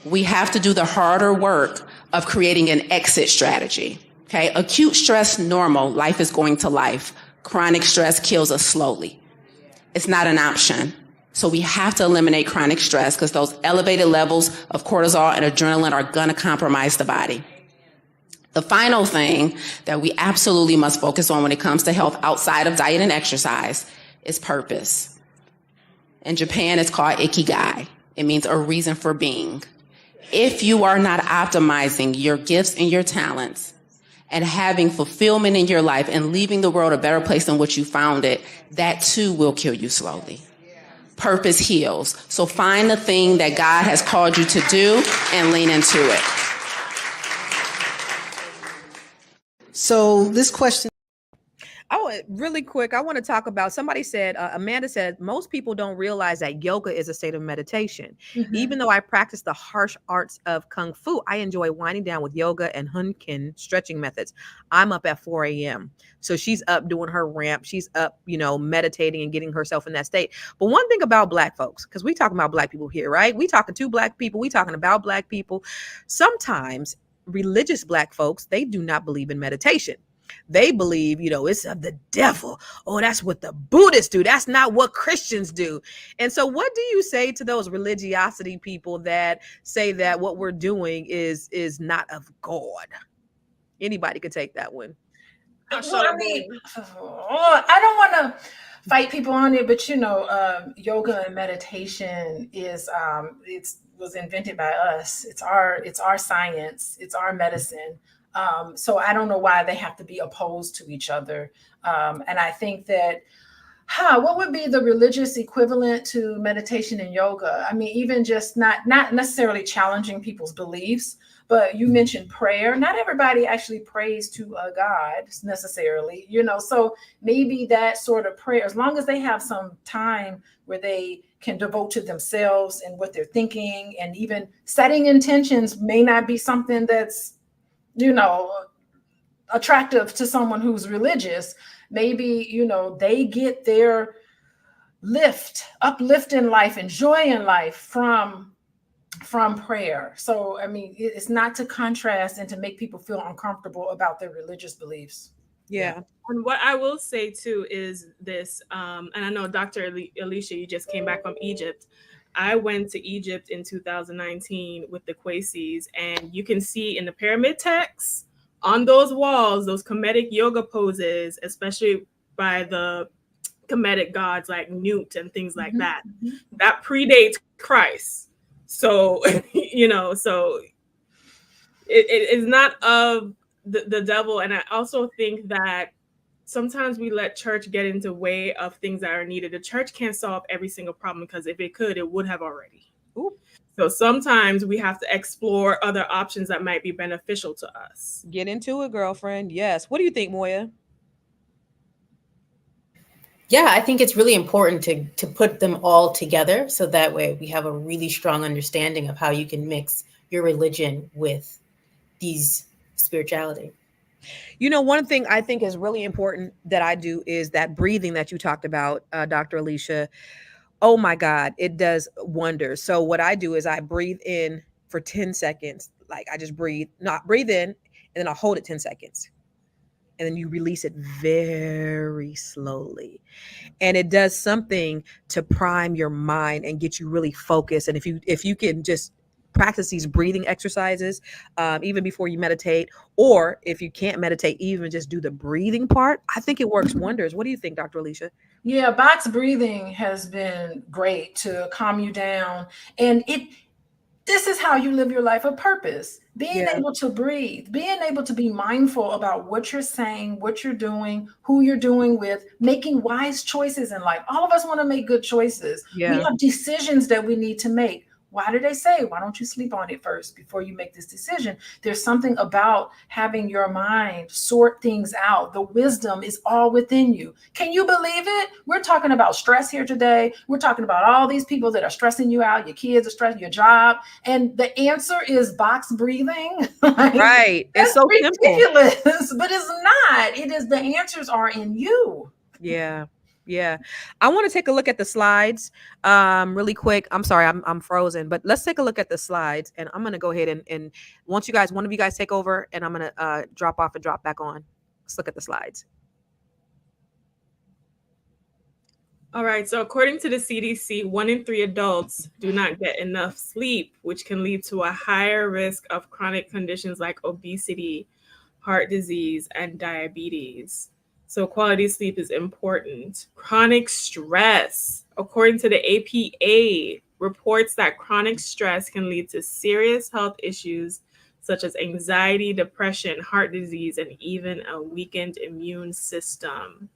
We have to do the harder work of creating an exit strategy. Okay? Acute stress, normal. Life is going to life. Chronic stress kills us slowly. It's not an option. So we have to eliminate chronic stress because those elevated levels of cortisol and adrenaline are going to compromise the body. The final thing that we absolutely must focus on when it comes to health outside of diet and exercise is purpose. In Japan, it's called ikigai. It means a reason for being. If you are not optimizing your gifts and your talents and having fulfillment in your life and leaving the world a better place than what you found it, that too will kill you slowly. Purpose heals. So find the thing that God has called you to do and lean into it. So this question. Oh, really quick, I want to talk about, somebody said, Amanda said, most people don't realize that yoga is a state of meditation. Mm-hmm. Even though I practice the harsh arts of Kung Fu, I enjoy winding down with yoga and Hunkin stretching methods. I'm up at 4 a.m. So she's up doing her ramp. She's up, meditating and getting herself in that state. But one thing about Black folks, because we talking about Black people here, right? We talking to Black people. We talking about Black people. Sometimes religious Black folks, they do not believe in meditation. They believe, it's of the devil. Oh, that's what the Buddhists do. That's not what Christians do. And so what do you say to those religiosity people that say that what we're doing is not of God? Anybody could take that one. I don't want to fight people on it, but yoga and meditation was invented by us. It's our science. It's our medicine. So I don't know why they have to be opposed to each other. And I think that What would be the religious equivalent to meditation and yoga? I mean, even just not necessarily challenging people's beliefs, but you mentioned prayer. Not everybody actually prays to a God necessarily, so maybe that sort of prayer, as long as they have some time where they can devote to themselves and what they're thinking, and even setting intentions may not be something that's, attractive to someone who's religious. Maybe, they get their uplift in life and joy in life from prayer. So, I mean, it's not to contrast and to make people feel uncomfortable about their religious beliefs. Yeah. And what I will say too is this, and I know Dr. Alicia, you just came back from Egypt. I went to Egypt in 2019 with the Quasis, and you can see in the pyramid texts on those walls, those Kemetic yoga poses, especially by the Kemetic gods like Nut and things like that, that predates Christ. So, so it is not of the devil. And I also think that sometimes we let church get into the way of things that are needed. The church can't solve every single problem, because if it could, it would have already. Ooh. So sometimes we have to explore other options that might be beneficial to us. Get into it, girlfriend. Yes. What do you think, Moya? Yeah, I think it's really important to put them all together, so that way we have a really strong understanding of how you can mix your religion with these spirituality. One thing I think is really important that I do is that breathing that you talked about, Dr. Alicia. Oh my God, it does wonders. So what I do is I breathe in for 10 seconds. Like I just breathe in, and then I'll hold it 10 seconds. And then you release it very slowly. And it does something to prime your mind and get you really focused. And if you can just practice these breathing exercises, even before you meditate, or if you can't meditate, even just do the breathing part, I think it works wonders. What do you think, Dr. Alicia? Yeah, box breathing has been great to calm you down. And this is how you live your life of purpose. Being able to breathe, being able to be mindful about what you're saying, what you're doing, who you're doing with, making wise choices in life. All of us want to make good choices. Yeah. We have decisions that we need to make. Why do they say, why don't you sleep on it first before you make this decision? There's something about having your mind sort things out. The wisdom is all within you. Can you believe it? We're talking about stress here today. We're talking about all these people that are stressing you out. Your kids are stressing, your job. And the answer is box breathing. Right. It's so ridiculous, simple. But it's not. It is, the answers are in you. Yeah. Yeah. I want to take a look at the slides really quick. I'm sorry, I'm frozen, but let's take a look at the slides, and I'm going to go ahead and once one of you guys take over, and I'm going to drop off and drop back on. Let's look at the slides. All right. So according to the CDC, 1 in 3 adults do not get enough sleep, which can lead to a higher risk of chronic conditions like obesity, heart disease, and diabetes. So quality sleep is important. Chronic stress, according to the APA, reports that chronic stress can lead to serious health issues such as anxiety, depression, heart disease, and even a weakened immune system.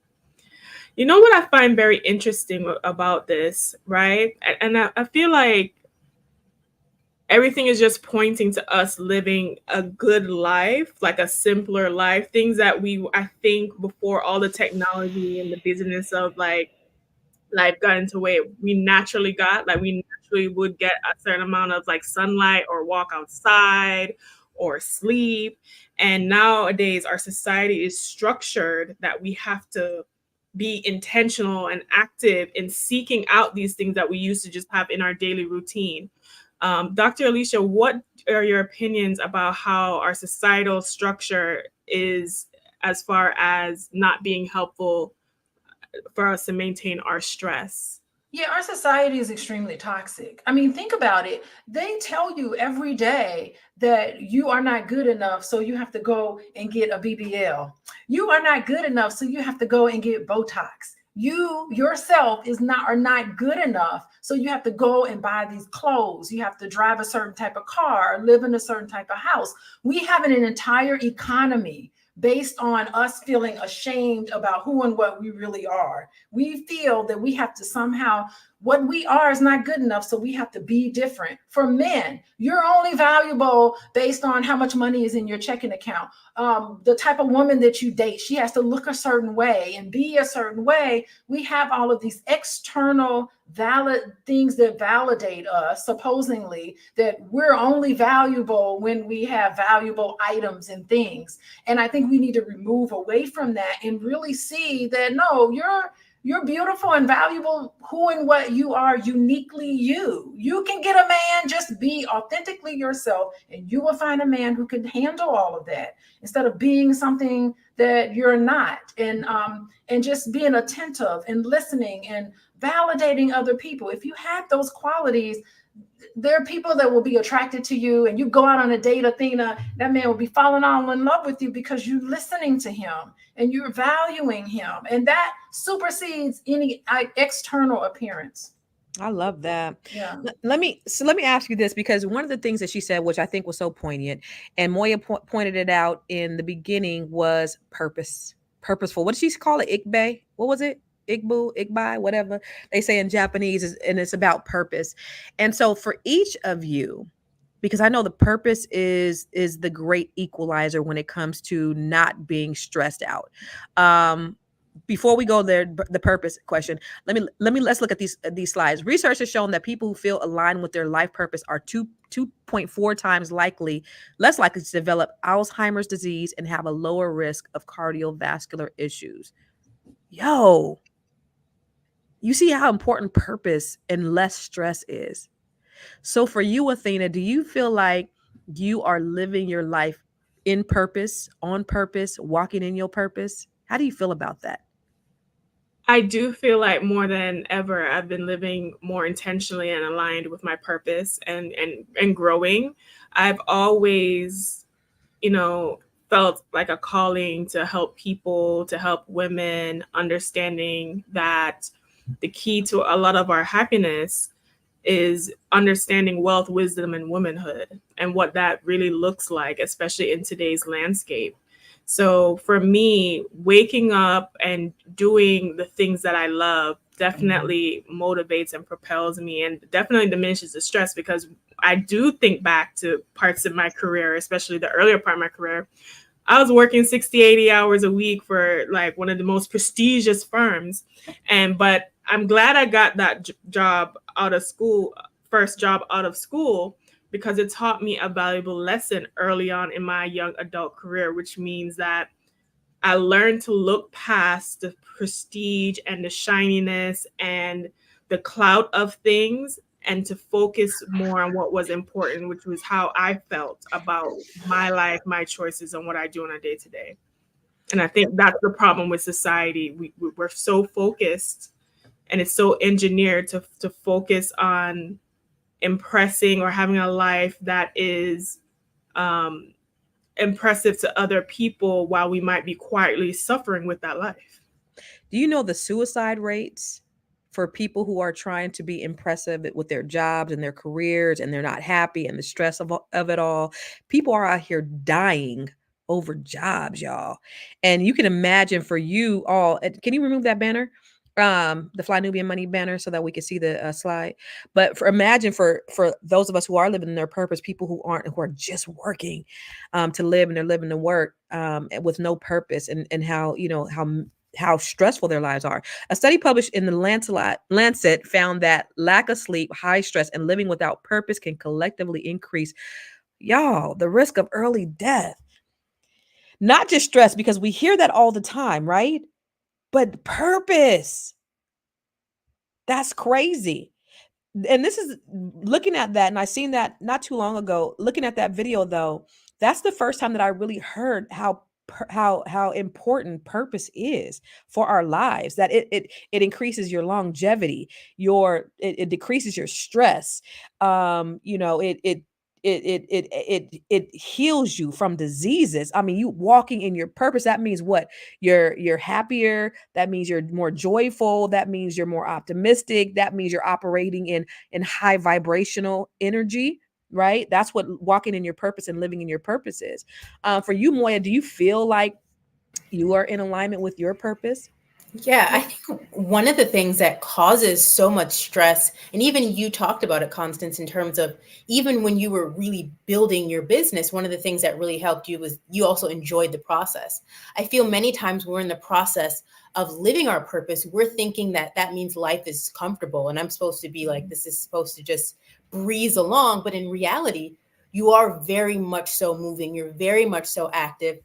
You know what I find very interesting about this, right? And I feel like everything is just pointing to us living a good life, like a simpler life, things that I think before all the technology and the busyness of like life got into the way, we naturally got, like we naturally would get a certain amount of like sunlight or walk outside or sleep. And nowadays our society is structured that we have to be intentional and active in seeking out these things that we used to just have in our daily routine. Dr. Alicia, what are your opinions about how our societal structure is as far as not being helpful for us to maintain our stress? Yeah, our society is extremely toxic. I mean, think about it. They tell you every day that you are not good enough, so you have to go and get a BBL. You are not good enough, so you have to go and get Botox. You yourself are not good enough, so you have to go and buy these clothes. You have to drive a certain type of car or live in a certain type of house. We have an entire economy based on us feeling ashamed about who and what we really are. We feel that we have to somehow, what we are is not good enough, so we have to be different. For men, you're only valuable based on how much money is in your checking account. The type of woman that you date, she has to look a certain way and be a certain way. We have all of these external valid things that validate us, supposedly, that we're only valuable when we have valuable items and things. And I think we need to remove away from that and really see that, no, you're beautiful and valuable who and what you are, uniquely you. You can get a man, just be authentically yourself, and you will find a man who can handle all of that instead of being something that you're not. And just being attentive and listening and validating other people. If you have those qualities, there are people that will be attracted to you, and you go out on a date, Athena, that man will be falling all in love with you because you're listening to him and you're valuing him. And that supersedes any external appearance. I love that. Yeah. Let me ask you this, because one of the things that she said, which I think was so poignant, and Moya pointed it out in the beginning, was purposeful. What did she call it? Ikbe? What was it? Ikbai, whatever they say in Japanese, and it's about purpose. And so for each of you, because I know the purpose is the great equalizer when it comes to not being stressed out. Before we go there, the purpose question, let's look at these slides. Research has shown that people who feel aligned with their life purpose are 2.4 times less likely to develop Alzheimer's disease and have a lower risk of cardiovascular issues. Yo, you see how important purpose and less stress is. So for you, Athena, do you feel like you are living your life in purpose, on purpose, walking in your purpose? How do you feel about that? I do feel like more than ever, I've been living more intentionally and aligned with my purpose and growing. I've always, felt like a calling to help people, to help women, understanding that the key to a lot of our happiness is understanding wealth, wisdom, and womanhood, and what that really looks like, especially in today's landscape. So for me, waking up and doing the things that I love definitely motivates and propels me, and definitely diminishes the stress, because I do think back to parts of my career, especially the earlier part of my career. I was working 60, 80 hours a week for like one of the most prestigious firms. But I'm glad I got that job out of school, first job out of school, because it taught me a valuable lesson early on in my young adult career, which means that I learned to look past the prestige and the shininess and the clout of things, and to focus more on what was important, which was how I felt about my life, my choices, and what I do on a day-to-day. And I think that's the problem with society. We're so focused, and it's so engineered to focus on impressing or having a life that is impressive to other people, while we might be quietly suffering with that life. Do you know the suicide rates for people who are trying to be impressive with their jobs and their careers, and they're not happy, and the stress of it all? People are out here dying over jobs, y'all. And you can imagine for you all, can you remove that banner? The Fly Nubian Money banner, so that we can see the slide. But imagine for those of us who are living in their purpose, people who are just working to live, and they're living to work with no purpose, and how stressful their lives are. A study published in the Lancet found that lack of sleep, high stress, and living without purpose can collectively increase, y'all, the risk of early death. Not just stress, because we hear that all the time, right? But purpose. That's crazy. And this is looking at that, and I seen that not too long ago. Looking at that video, though, that's the first time that I really heard how important purpose is for our lives. That it increases your longevity, it decreases your stress. It heals you from diseases. I mean, you walking in your purpose, that means what? You're happier. That means you're more joyful. That means you're more optimistic. That means you're operating in high vibrational energy, right? That's what walking in your purpose and living in your purpose is. For you, Moya, do you feel like you are in alignment with your purpose? Yeah, I think one of the things that causes so much stress, and even you talked about it, Constance, in terms of even when you were really building your business, one of the things that really helped you was you also enjoyed the process. I feel many times we're in the process of living our purpose, we're thinking that that means life is comfortable and I'm supposed to be like, this is supposed to just breeze along. But in reality, you are very much so moving, you're very much so active,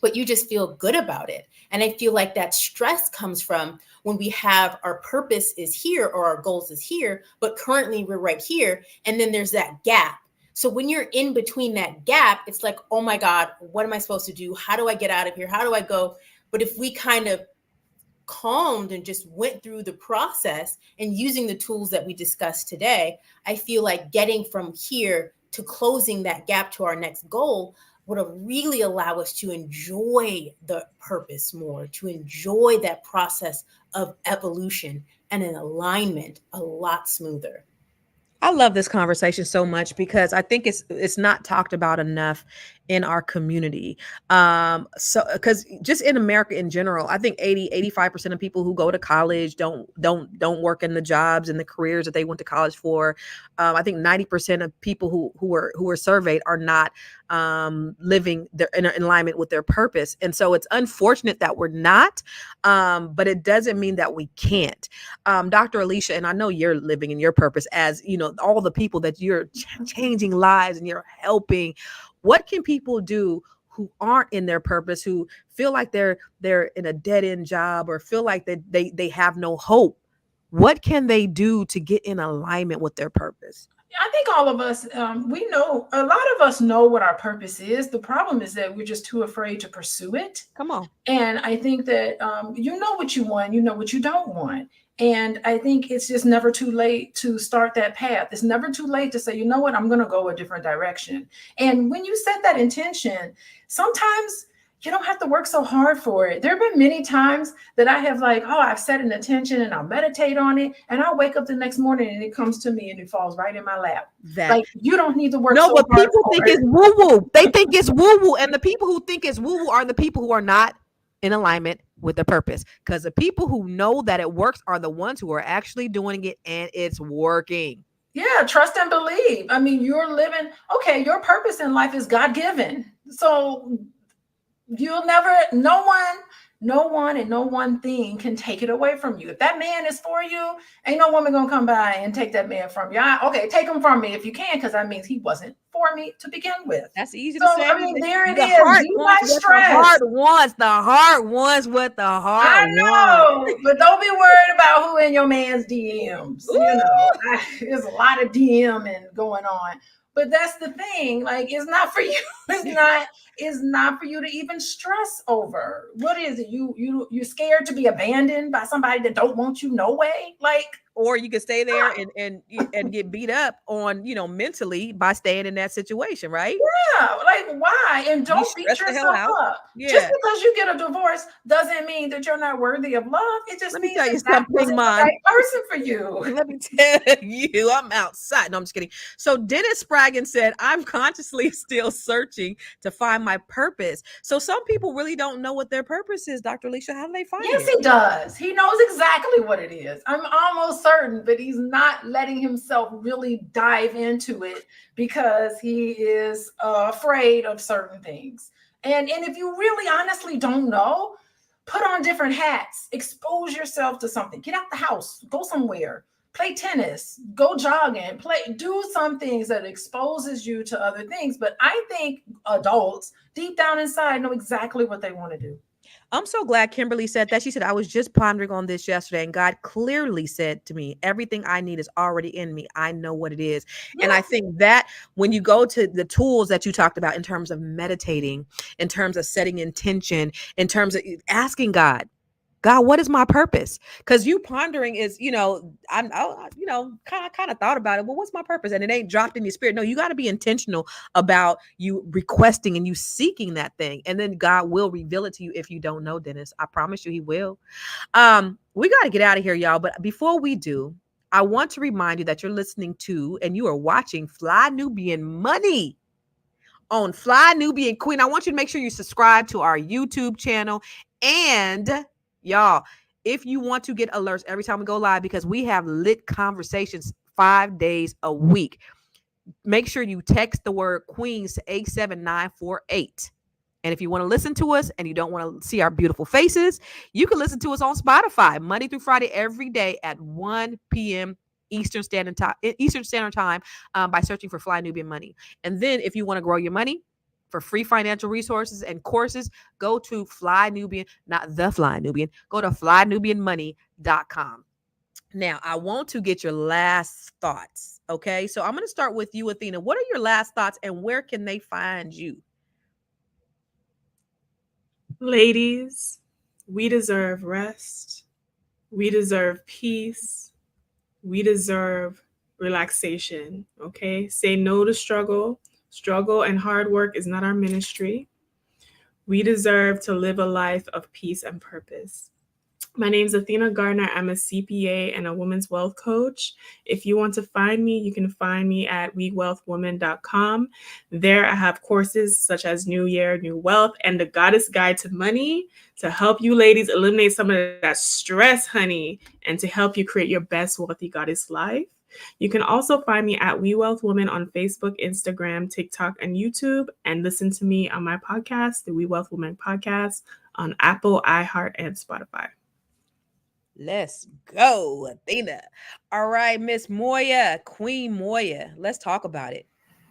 but you just feel good about it. And I feel like that stress comes from when we have our purpose is here or our goals is here, but currently we're right here. And then there's that gap. So when you're in between that gap, it's like, oh my God, what am I supposed to do? How do I get out of here? How do I go? But if we kind of calmed and just went through the process and using the tools that we discussed today, I feel like getting from here to closing that gap to our next goal would really allow us to enjoy the purpose more, to enjoy that process of evolution and an alignment a lot smoother. I love this conversation so much because I think it's not talked about enough in our community. So because just in America in general, I think 85% of people who go to college don't work in the jobs and the careers that they went to college for. I think 90% of people who were surveyed are not living in alignment with their purpose. And so it's unfortunate that we're not, but it doesn't mean that we can't. Dr. Alicia, and I know you're living in your purpose as, you know, all the people that you're changing lives and you're helping. What can people do who aren't in their purpose, who feel like they're in a dead end job or feel like they have no hope? What can they do to get in alignment with their purpose? I think all of us, we know, a lot of us know what our purpose is. The problem is that we're just too afraid to pursue it. Come on. And I think that you know what you want, you know what you don't want. And I think it's just never too late to start that path. It's never too late to say, you know what, I'm going to go a different direction. And when you set that intention, sometimes you don't have to work so hard for it. There have been many times that I have like, oh, I've set an intention and I'll meditate on it. And I'll wake up the next morning and it comes to me and it falls right in my lap. Like you don't need to work so hard. No, but people think it's woo-woo. They think it's woo-woo. And the people who think it's woo-woo are the people who are not in alignment with the purpose, because the people who know that it works are the ones who are actually doing it and it's working. Yeah, trust and believe. I mean, you're living, okay, your purpose in life is God-given. So you'll never, no one and no one thing can take it away from you. If that man is for you, ain't no woman gonna come by and take that man from you. Okay, take him from me if you can, because that means he wasn't for me to begin with. That's easy to say. I mean, there it is. You might stress. The heart wants what the heart I know, wants. but don't be worried about who in your man's DMs. Ooh. You know, there's a lot of DMing going on. But that's the thing, like, it's not for you. It's not for you to even stress over. What is it? You're scared to be abandoned by somebody that don't want you no way? Like, or you can stay there and get beat up on, you know, mentally by staying in that situation, right? Yeah, like why? And don't beat yourself up. Yeah. Just because you get a divorce doesn't mean that you're not worthy of love. It just means that that wasn't the right person for you. Let me tell you, I'm outside. No, I'm just kidding. So Dennis Spraggan said, I'm consciously still searching to find my purpose. So some people really don't know what their purpose is, Dr. Alicia. How do they find it? Yes, he does. He knows exactly what it is. I'm almost certain, but he's not letting himself really dive into it because he is afraid of certain things. And if you really honestly don't know, put on different hats, expose yourself to something, get out the house, go somewhere, play tennis, go jogging, do some things that exposes you to other things. But I think adults deep down inside know exactly what they want to do. I'm so glad Kimberly said that. She said, I was just pondering on this yesterday and God clearly said to me, everything I need is already in me. I know what it is. Yeah. And I think that when you go to the tools that you talked about in terms of meditating, in terms of setting intention, in terms of asking God, what is my purpose? Because you pondering is, you know, I kind of thought about it. Well, what's my purpose? And it ain't dropped in your spirit. No, you got to be intentional about you requesting and you seeking that thing. And then God will reveal it to you if you don't know, Dennis. I promise you he will. We got to get out of here, y'all. But before we do, I want to remind you that you're listening to and you are watching Fly Nubian Money on Fly Nubian Queen. I want you to make sure you subscribe to our YouTube channel. And y'all, if you want to get alerts every time we go live, because we have lit conversations 5 days a week, make sure you text the word Queens to 87948. And if you want to listen to us and you don't want to see our beautiful faces, you can listen to us on Spotify Monday through Friday every day at 1 p.m. Eastern Standard Time by searching for Fly Nubian Money. And then if you want to grow your money for free financial resources and courses, go to Fly Nubian, not the Fly Nubian, go to flynubianmoney.com. Now, I want to get your last thoughts. Okay. So I'm going to start with you, Athena. What are your last thoughts and where can they find you? Ladies, we deserve rest. We deserve peace. We deserve relaxation. Okay. Say no to struggle. Struggle and hard work is not our ministry. We deserve to live a life of peace and purpose. My name is Athena Gardner. I'm a CPA and a women's wealth coach. If you want to find me, you can find me at wewealthwoman.com. There I have courses such as New Year, New Wealth, and the Goddess Guide to Money to help you ladies eliminate some of that stress, honey, and to help you create your best wealthy goddess life. You can also find me at We Wealth Woman on Facebook, Instagram, TikTok, and YouTube, and listen to me on my podcast, the We Wealth Woman podcast, on Apple, iHeart, and Spotify. Let's go, Athena. All right, Miss Moya, Queen Moya. Let's talk about it.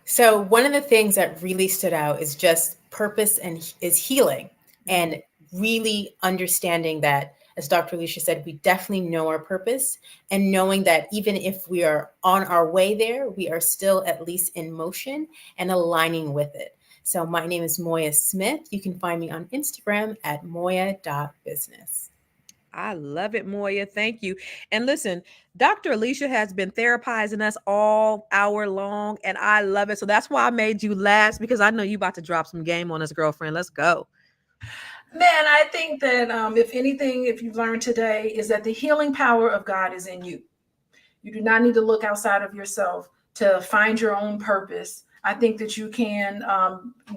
So one of the things that really stood out is just purpose and is healing, and really understanding that, as Dr. Alicia said, we definitely know our purpose, and knowing that even if we are on our way there, we are still at least in motion and aligning with it. So my name is Moya Smith. You can find me on Instagram at moya.business. I love it, Moya. Thank you. And listen, Dr. Alicia has been therapizing us all hour long, and I love it. So that's why I made you last, because I know you about to drop some game on us, girlfriend. Let's go. Man, I think that if anything, if you've learned today, is that the healing power of God is in you. You do not need to look outside of yourself to find your own purpose. I think that you can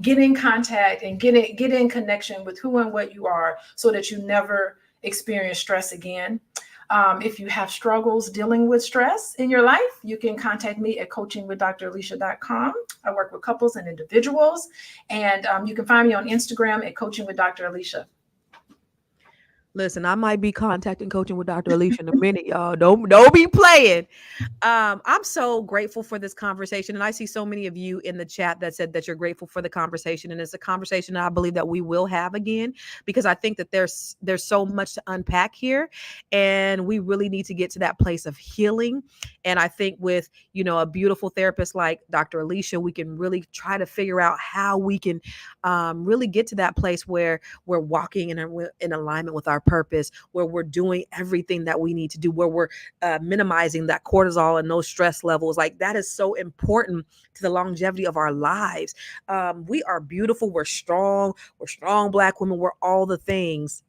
get in contact and get in connection with who and what you are, so that you never experience stress again. If you have struggles dealing with stress in your life, you can contact me at coachingwithdralicia.com. I work with couples and individuals, and you can find me on Instagram at Coaching with Dr. Alicia. Listen, I might be contacting Coaching with Dr. Alicia in a minute, y'all. Don't be playing. I'm so grateful for this conversation. And I see so many of you in the chat that said that you're grateful for the conversation. And it's a conversation that I believe that we will have again, because I think that there's so much to unpack here. And we really need to get to that place of healing. And I think with, a beautiful therapist like Dr. Alicia, we can really try to figure out how we can really get to that place where we're walking in alignment with our purpose, where we're doing everything that we need to do, where we're minimizing that cortisol and those stress levels. Like, that is so important to the longevity of our lives. We are beautiful. We're strong Black women. We're all the things,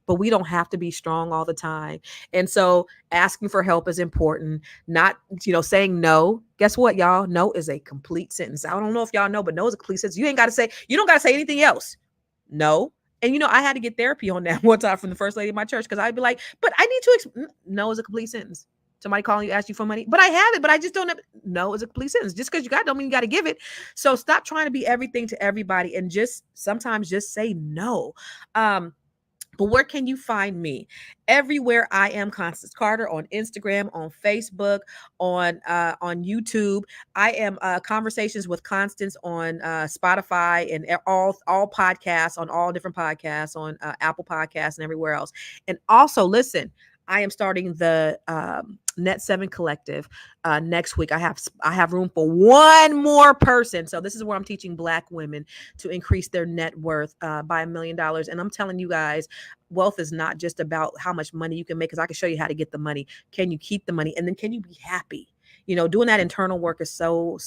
but we don't have to be strong all the time. And so asking for help is important. Not, saying no. Guess what, y'all? No is a complete sentence. I don't know if y'all know, but no is a complete sentence. You don't got to say anything else. No. And, I had to get therapy on that one time from the first lady of my church, because I'd be like, but I need to, no is a complete sentence. Somebody calling you, ask you for money, but I have it, but I just don't have, no is a complete sentence. Just because you got it don't mean you got to give it. So stop trying to be everything to everybody, and sometimes just say no. But where can you find me? Everywhere I am Constance Carter, on Instagram, on Facebook, on YouTube. I am Conversations with Constance on Spotify and all podcasts, on all different podcasts, on Apple Podcasts and everywhere else. And also, listen, I am starting the Net 7 Collective next week. I have room for one more person. So this is where I'm teaching Black women to increase their net worth by $1 million. And I'm telling you guys, wealth is not just about how much money you can make, because I can show you how to get the money. Can you keep the money? And then can you be happy? You know, doing that internal work is so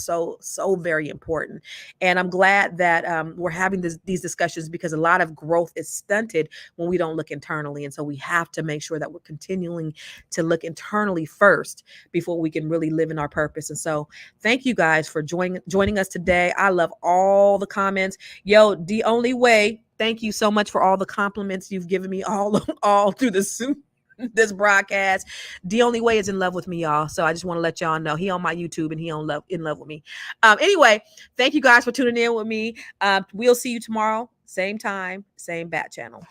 very important. And I'm glad that we're having these discussions, because a lot of growth is stunted when we don't look internally. And so we have to make sure that we're continuing to look internally first before we can really live in our purpose. And so thank you guys for joining us today. I love all the comments. Yo, The Only Way, thank you so much for all the compliments you've given me all through this broadcast. The Only Way is in love with me, y'all. So I just want to let y'all know he on my YouTube and he in love with me. Anyway, thank you guys for tuning in with me. We'll see you tomorrow, same time, same bat channel.